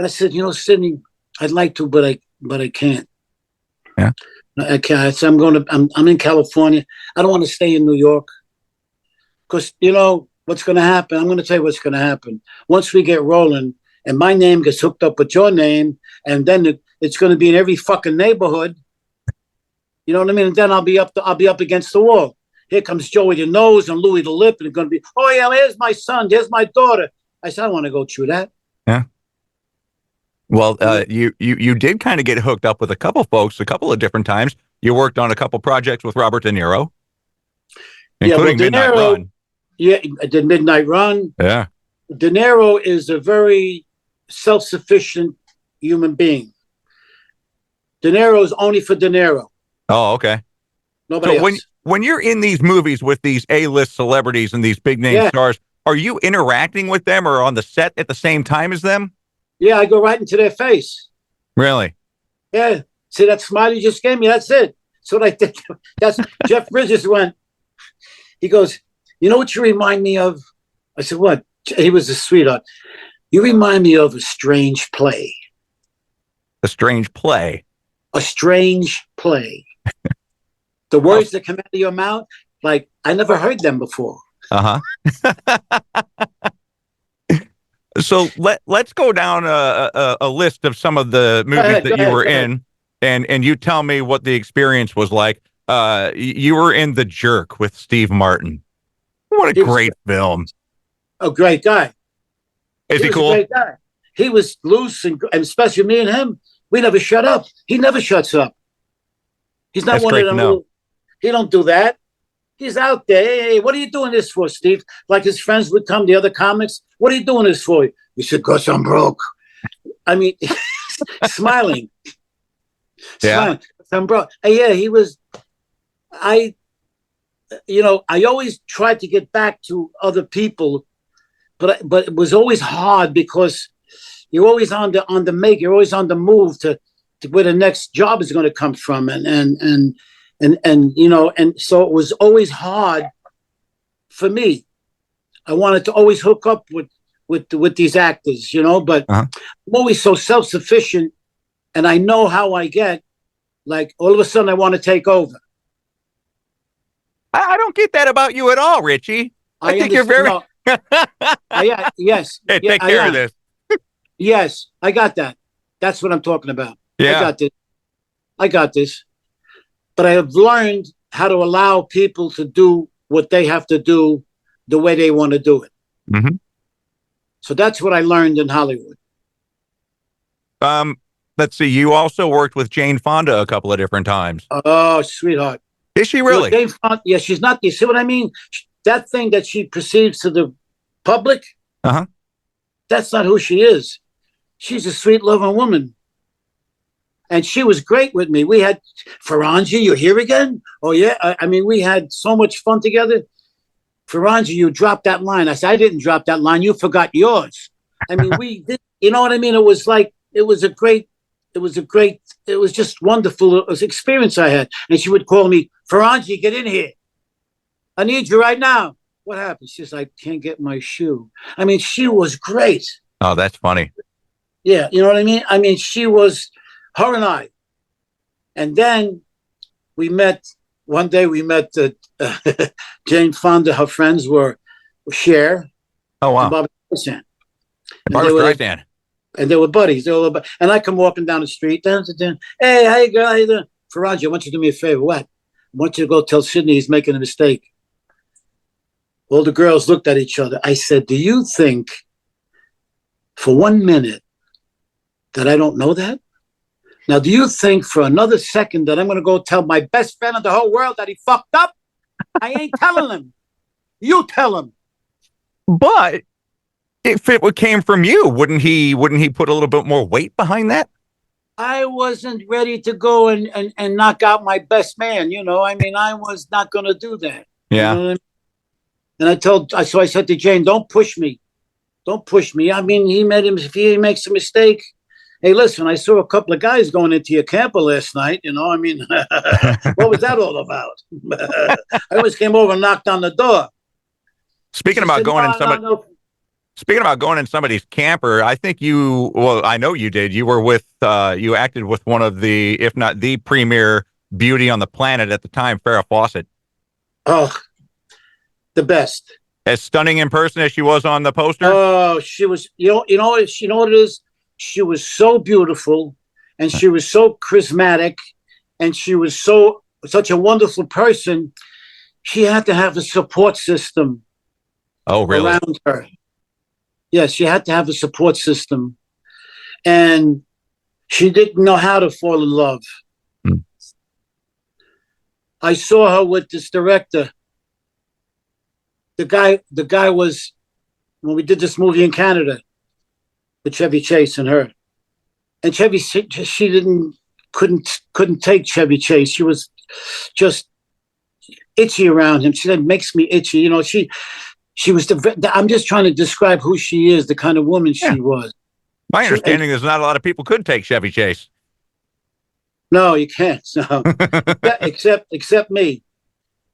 I said, Sidney, I'd like to, but I can't. Yeah. I can't. So I'm in California. I don't want to stay in New York, because what's going to happen. I'm going to tell you what's going to happen once we get rolling, and my name gets hooked up with your name, and then it's going to be in every fucking neighborhood. You know what I mean? And then I'll be up against the wall. Here comes Joey the Nose and Louis the Lip, and it's going to be, oh yeah, here's my son, here's my daughter. I said, I don't want to go through that. Yeah. Well, you did kind of get hooked up with a couple folks a couple of different times. You worked on a couple projects with Robert De Niro, including Midnight Run. Yeah, I did Midnight Run. Yeah. De Niro is a very self-sufficient human being. De Niro is only for De Niro. Oh, okay. Nobody else. When you're in these movies with these A-list celebrities and these big name stars, are you interacting with them or on the set at the same time as them? Yeah, I go right into their face. Really? Yeah. See that smile you just gave me? That's it. That's what I did. That's Jeff Bridges went. He goes, you know what you remind me of? I said, what? He was a sweetheart. You remind me of a strange play. A strange play? A strange play. The words that come out of your mouth, like, I never heard them before. Uh-huh. So let's go down a list of some of the movies that you were in, and you tell me what the experience was like. You were in The Jerk with Steve Martin. What a great film. A great guy. Is he cool? A great guy. He was loose, and especially me and him, we never shut up. He never shuts up. He's not one of them. He don't do that. He's out there. Hey, what are you doing this for, Steve? Like his friends would come, the other comics. What are you doing this for? You said, because I'm broke. I mean, smiling. Yeah. Smiling. I'm broke. Yeah, he was. I always tried to get back to other people, but it was always hard because you're always on the make. You're always on the move to where the next job is going to come from, and so it was always hard for me. I wanted to always hook up with these actors, but I'm always so self-sufficient, and I know how I get. Like all of a sudden, I want to take over. I don't get that about you at all, Richie. I think you're very. Yes. Hey, take care of this. Yes, I got that. That's what I'm talking about. Yeah. I got this. But I have learned how to allow people to do what they have to do the way they want to do it. Mm-hmm. So that's what I learned in Hollywood. Let's see. You also worked with Jane Fonda a couple of different times. Oh, sweetheart. Is she really? Jane Fonda, yeah, she's not. You see what I mean? That thing that she perceives to the public, that's not who she is. She's a sweet, loving woman. And she was great with me. We had Foronjy, you're here again? Oh, yeah. I mean, we had so much fun together. Foronjy, you dropped that line. I said, I didn't drop that line. You forgot yours. I mean, we did, you know what I mean? It was like, it was just wonderful. It was an experience I had. And she would call me, Foronjy, get in here. I need you right now. What happened? She says, I can't get my shoe. I mean, she was great. Oh, that's funny. Yeah, you know what I mean? I mean, she was, her and I. And then one day we met Jane Fonda, her friends were Cher. Oh, wow. And Barbara Streisand. And they were buddies. And I come walking down the street. Hey, hey, girl, how you doing? Foronjy, I want you to do me a favor. What? I want you to go tell Sidney he's making a mistake. All the girls looked at each other. I said, do you think for 1 minute that I don't know that? Now, do you think for another second that I'm going to go tell my best friend in the whole world that he fucked up? I ain't telling him. You tell him. But if it came from you, wouldn't he put a little bit more weight behind that? I wasn't ready to go and knock out my best man. I mean, I was not going to do that. Yeah. You know what I mean? And I said to Jane, don't push me. Don't push me. I mean, if he makes a mistake. Hey, listen, I saw a couple of guys going into your camper last night. I mean, what was that all about? I always came over and knocked on the door. Speaking about going in somebody. No. Speaking about going in somebody's camper, I think I know you did. You were you acted with one of the, if not the premier beauty on the planet at the time, Farrah Fawcett. Oh, the best. As stunning in person as she was on the poster. Oh, she was, you know what it is? She was so beautiful and she was so charismatic and she was such a wonderful person. She had to have a support system. Oh, really? Around her. Yes, she had to have a support system. And she didn't know how to fall in love. I saw her with this director. The guy was, when we did this movie in Canada with Chevy Chase and her. And she couldn't take Chevy Chase. She was just itchy around him. She said, makes me itchy. She was I'm just trying to describe who she is, the kind of woman she was. My understanding is not a lot of people could take Chevy Chase. No, you can't. No. except me.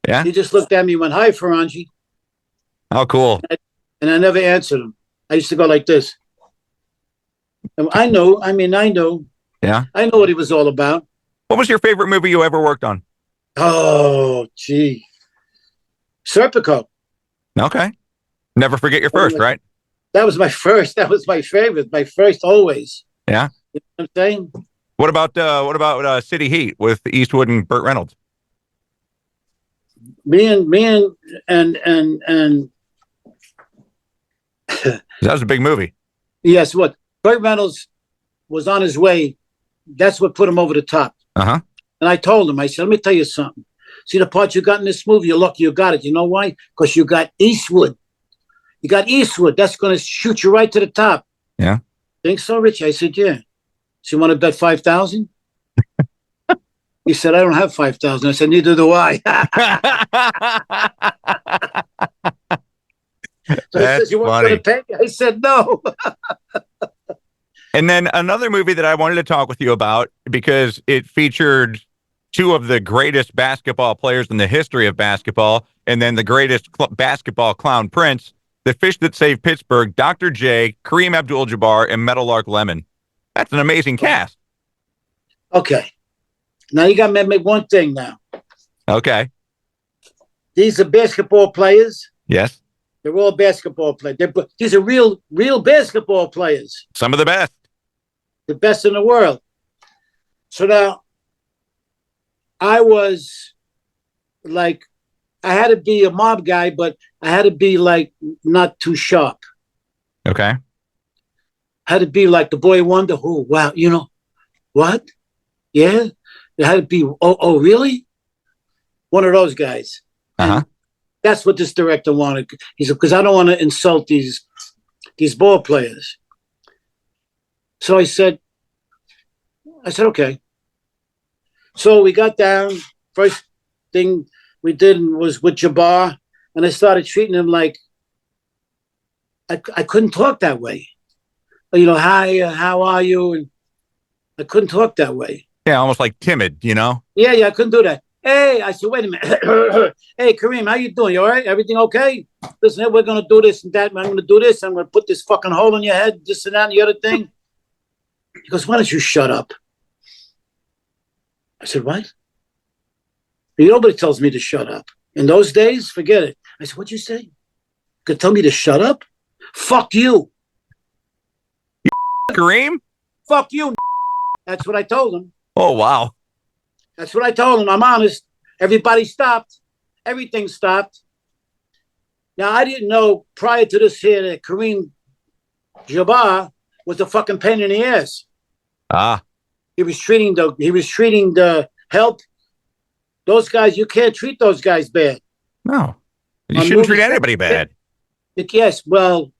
Yeah. He just looked at me and went, hi, Foronjy. Oh, cool. And I never answered him. I used to go like this. And I know. Yeah. I know what he was all about. What was your favorite movie you ever worked on? Oh, gee. Serpico. Okay. Never forget your first, right? That was my first. That was my favorite. My first always. Yeah. You know what I'm saying? What about City Heat with Eastwood and Burt Reynolds? Me and That was a big movie. Yes, what Burt Reynolds was on his way. That's what put him over the top. Uh-huh. And I told him, I said, let me tell you something. See the part you got in this movie? You're lucky you got it. You know why? Because you got Eastwood. You got Eastwood. That's going to shoot you right to the top. Yeah. Think so, Rich? I said, yeah. So you want to bet 5,000? He said, I don't have 5,000. I said, neither do I. So he says, you weren't going to pay me? I said, no. And then another movie that I wanted to talk with you about, because it featured two of the greatest basketball players in the history of basketball, and then the greatest basketball clown prince, The Fish That Saved Pittsburgh, Dr. J, Kareem Abdul-Jabbar, and Meadowlark Lemon. That's an amazing cast. Okay. Now you got to make one thing now. Okay. These are basketball players. Yes. They're all basketball players. These are real basketball players. Some of the best. The best in the world. So now, I was like, I had to be a mob guy, but I had to be like not too sharp. Okay. I had to be like the boy wonder. Oh, wow. What? Yeah. It had to be, oh, really? One of those guys. Uh-huh. And that's what this director wanted. He said, because I don't want to insult these ball players. So I said, okay. So we got down. First thing we did was with Jabbar, and I started treating him like I couldn't talk that way. Hi, how are you? And I couldn't talk that way. Yeah, almost like timid, Yeah, I couldn't do that. Hey, I said, wait a minute. Hey, Kareem, how you doing? You all right? Everything okay? Listen, we're going to do this and that. I'm going to do this. I'm going to put this fucking hole in your head, this and that and the other thing. He goes, why don't you shut up? I said, what? Nobody tells me to shut up. In those days, forget it. I said, what'd you say? You could tell me to shut up? Fuck you. Kareem? Fuck you. That's what I told him. Oh, wow. That's what I told him. I'm honest. Everybody stopped. Everything stopped. Now, I didn't know prior to this here that Kareem Jabbar was a fucking pain in the ass. Ah. He was treating the help. Those guys, you can't treat those guys bad. No. You shouldn't treat anybody bad. Yes, well,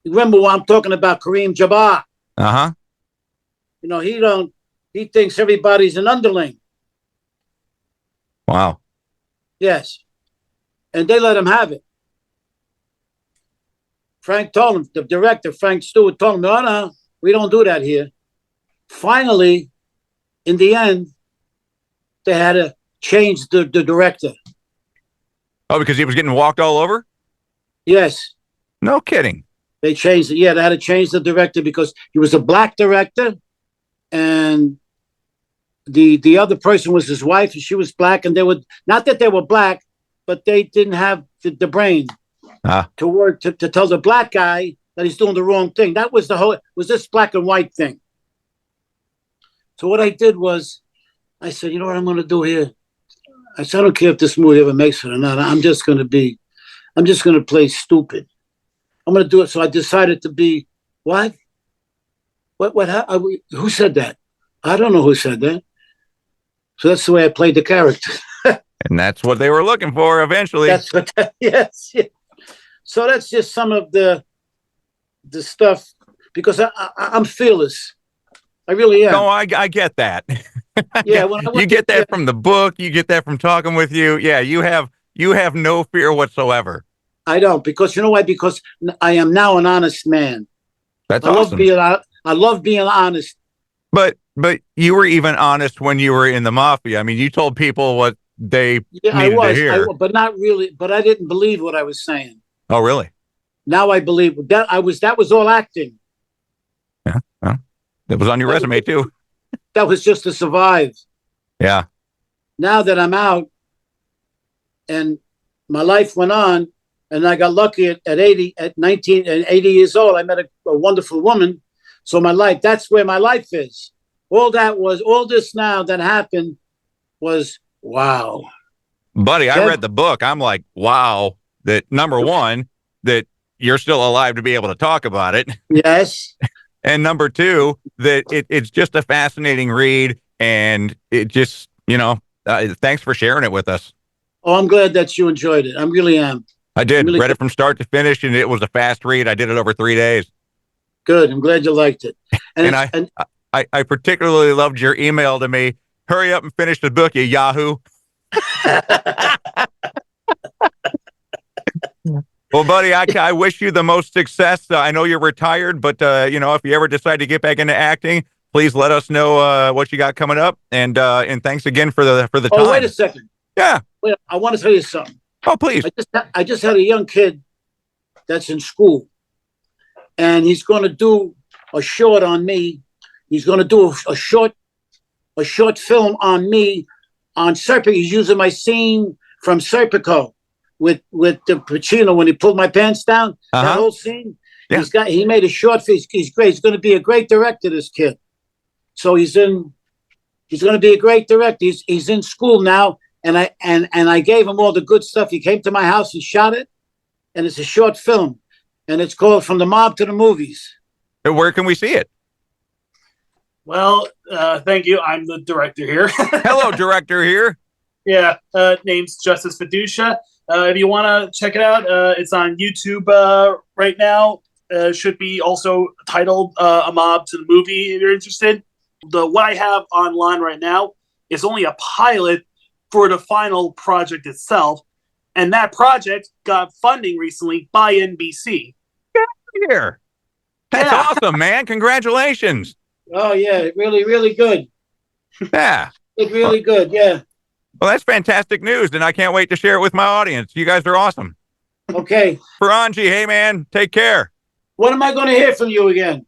remember what I'm talking about, Kareem Jabbar. Uh-huh. He thinks everybody's an underling. Wow. Yes. And they let him have it. Frank told him, the director, Frank Stewart, told him, no, we don't do that here. Finally, in the end, they had to change the director. Oh, because he was getting walked all over? Yes. No kidding. They changed it. Yeah, they had to change the director because he was a black director, and the other person was his wife, and she was black, and they were, not that they were black, but they didn't have the brain to work to tell the black guy that he's doing the wrong thing. That was was this black and white thing. So what I did was, I said, you know what I'm going to do here? I said, I don't care if this movie ever makes it or not. I'm just going to play stupid. I'm going to do it. So I decided to be, what? Who said that? I don't know who said that. So that's the way I played the character. And that's what they were looking for eventually. Yes. So that's just some of the stuff, because I'm fearless. I really am. No, I get that. Yeah, you get that from the book. You get that from talking with you. Yeah, you have no fear whatsoever. I don't, because you know why? Because I am now an honest man. That's awesome. I love being honest. But you were even honest when you were in the mafia. I mean, you told people what they needed to hear. But not really. But I didn't believe what I was saying. Oh, really? Now I believe that that was all acting. Yeah, well, that was on your resume too. That was just to survive. Yeah. Now that I'm out, and my life went on, and I got lucky at 19 and 80 years old, I met a wonderful woman. So that's where my life is. All this now that happened was wow. Buddy, I read the book. I'm like, wow, that number one, that you're still alive to be able to talk about it. Yes. And number two, that it's just a fascinating read. And it just, thanks for sharing it with us. Oh, I'm glad that you enjoyed it. I really am. I did. Read it from start to finish, and it was a fast read. I did it over 3 days. Good. I'm glad you liked it. And I particularly loved your email to me. Hurry up and finish the book, you Yahoo. Well, buddy, I wish you the most success. I know you're retired, but if you ever decide to get back into acting, please let us know what you got coming up. And thanks again for the time. Oh, wait a second. Yeah. Wait, I want to tell you something. Oh, please. I just had a young kid that's in school, and he's going to do a short on me. He's going to do a short film on me on Serpico. He's using my scene from Serpico with the Pacino when he pulled my pants down. That whole scene. Yeah. He made a short film. He's great. He's going to be a great director, this kid. So he's going to be a great director. He's in school now, and I gave him all the good stuff. He came to my house and shot it, and it's a short film, and it's called From the Mob to the Movies. Where can we see it? Well, thank you. I'm the director here. Hello, director here. Yeah, name's Justice Fiducia. If you want to check it out, it's on YouTube right now. Should be also titled A Mob to the Movie if you're interested. What I have online right now is only a pilot for the final project itself, and that project got funding recently by NBC. Get here. That's awesome, man. Congratulations. Oh, yeah. Really, really good. Yeah. It's really good. Yeah. Well, that's fantastic news, and I can't wait to share it with my audience. You guys are awesome. Okay. Foronjy, hey, man, take care. When am I going to hear from you again?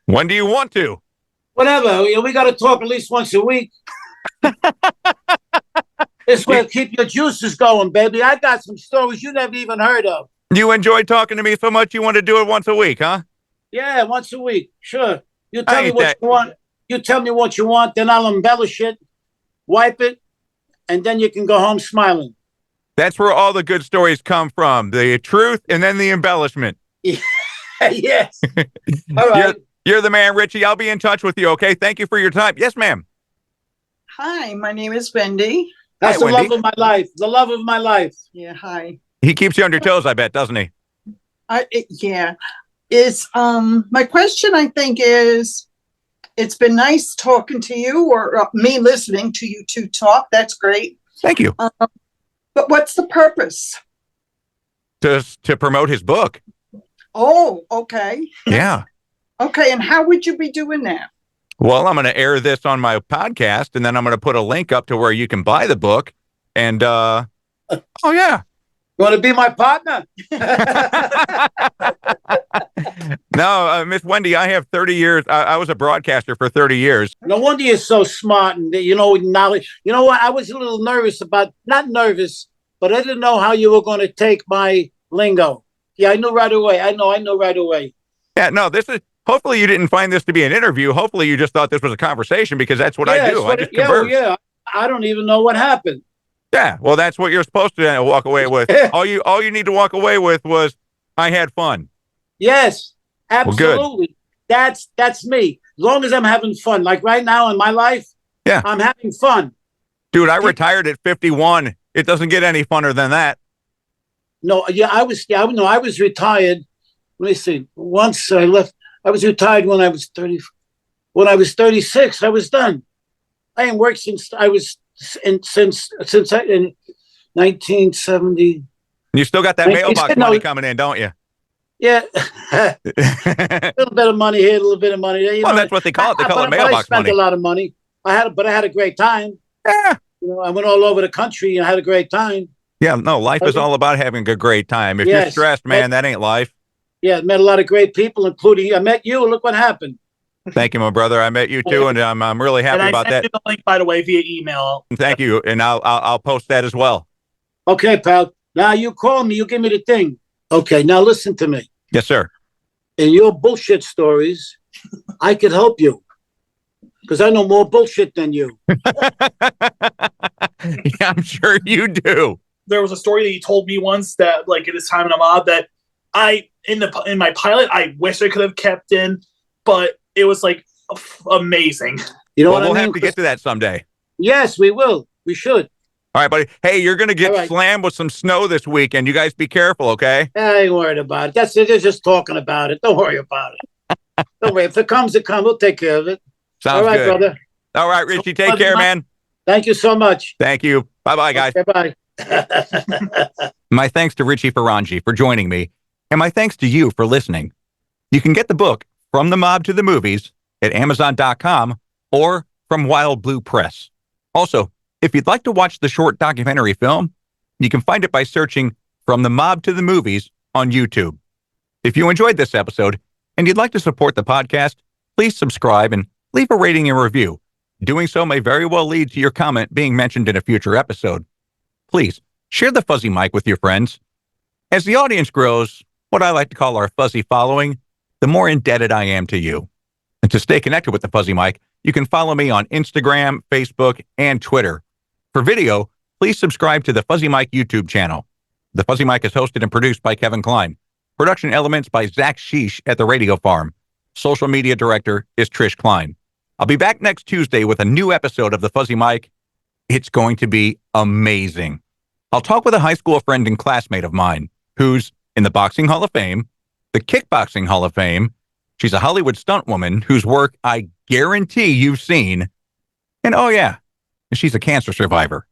When do you want to? Whatever. We got to talk at least once a week. This way, keep your juices going, baby. I got some stories you never even heard of. You enjoyed talking to me so much you want to do it once a week, huh? Yeah, once a week. Sure. You tell me what you want. You tell me what you want, then I'll embellish it, wipe it, and then you can go home smiling. That's where all the good stories come from. The truth and then the embellishment. Yes. All right. You're the man, Richie. I'll be in touch with you, okay? Thank you for your time. Yes, ma'am. Hi, my name is Wendy. That's the Wendy. love of my life. The love of my life. Yeah, hi. He keeps you on your toes, I bet, doesn't he? Yeah. Is my question, I think, is it's been nice talking to you, or me listening to you two talk. That's great. Thank you. But what's the purpose? To promote his book. Oh, okay. Yeah. Okay, and how would you be doing that? Well, I'm going to air this on my podcast, and then I'm going to put a link up to where you can buy the book. And, oh, yeah. You want to be my partner? No, Miss Wendy, I have 30 years. I was a broadcaster for 30 years. No wonder you're so smart and knowledge. You know what? I was a little nervous not nervous, but I didn't know how you were going to take my lingo. Yeah, I knew right away. I know right away. Yeah, no, hopefully you didn't find this to be an interview. Hopefully you just thought this was a conversation because that's what I do. I just converse. Yeah. I don't even know what happened. Yeah, well, that's what you're supposed to walk away with. All you need to walk away with was, I had fun. Yes, absolutely. Well, that's me. As long as I'm having fun, like right now in my life, yeah, I'm having fun. Dude, I retired at 51. It doesn't get any funner than that. No, yeah, I was retired. Let me see. Once I left, I was retired when I was 30. When I was 36, I was done. I ain't worked since I was in 1970. You still got that mailbox money coming in, don't you? Yeah, a little bit of money here, a little bit of money there. Well, that's what they call it. They call it mailbox money. I spent a lot of money. I had a great time. Yeah. I went all over the country and I had a great time. Yeah, no, life is all about having a great time. If you're stressed, man, that ain't life. Yeah, met a lot of great people, including I met you. Look what happened. Thank you, my brother. I met you too, and I'm really happy about that. And I sent you the link, by the way, via email. Thank you, and I'll post that as well. Okay, pal. Now you call me. You give me the thing. Okay, now listen to me. Yes, sir. In your bullshit stories, I could help you because I know more bullshit than you. Yeah, I'm sure you do. There was a story that you told me once that, like, at this time in a mob that in my pilot, I wish I could have kept in, but it was like amazing. You know what we'll have to get to that someday. Yes, we will. We should. All right, buddy. Hey, you're going to get slammed with some snow this weekend. You guys be careful, okay? I ain't worried about it. They're just talking about it. Don't worry about it. Don't worry. If it comes, it comes. We'll take care of it. Sounds all right, good. Brother. All right, Richie. Take care, man. Thank you so much. Thank you. Bye-bye, guys. Okay, bye. My thanks to Richie Foronjy for joining me, and my thanks to you for listening. You can get the book From the Mob to the Movies at Amazon.com or from Wild Blue Press. Also, if you'd like to watch the short documentary film, you can find it by searching From the Mob to the Movies on YouTube. If you enjoyed this episode and you'd like to support the podcast, please subscribe and leave a rating and review. Doing so may very well lead to your comment being mentioned in a future episode. Please share the Fuzzy Mike with your friends. As the audience grows, what I like to call our fuzzy following, the more indebted I am to you. And to stay connected with the Fuzzy Mike, you can follow me on Instagram, Facebook, and Twitter. For video, please subscribe to the Fuzzy Mike YouTube channel. The Fuzzy Mike is hosted and produced by Kevin Klein. Production elements by Zach Sheesh at the Radio Farm. Social media director is Trish Klein. I'll be back next Tuesday with a new episode of the Fuzzy Mike. It's going to be amazing. I'll talk with a high school friend and classmate of mine who's in the Boxing Hall of Fame, the Kickboxing Hall of Fame. She's a Hollywood stunt woman whose work I guarantee you've seen. And oh yeah, she's a cancer survivor.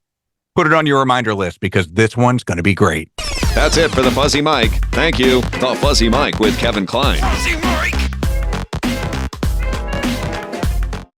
Put it on your reminder list because this one's going to be great. That's it for the Fuzzy Mike. Thank you. The Fuzzy Mike with Kevin Klein. Fuzzy Mike.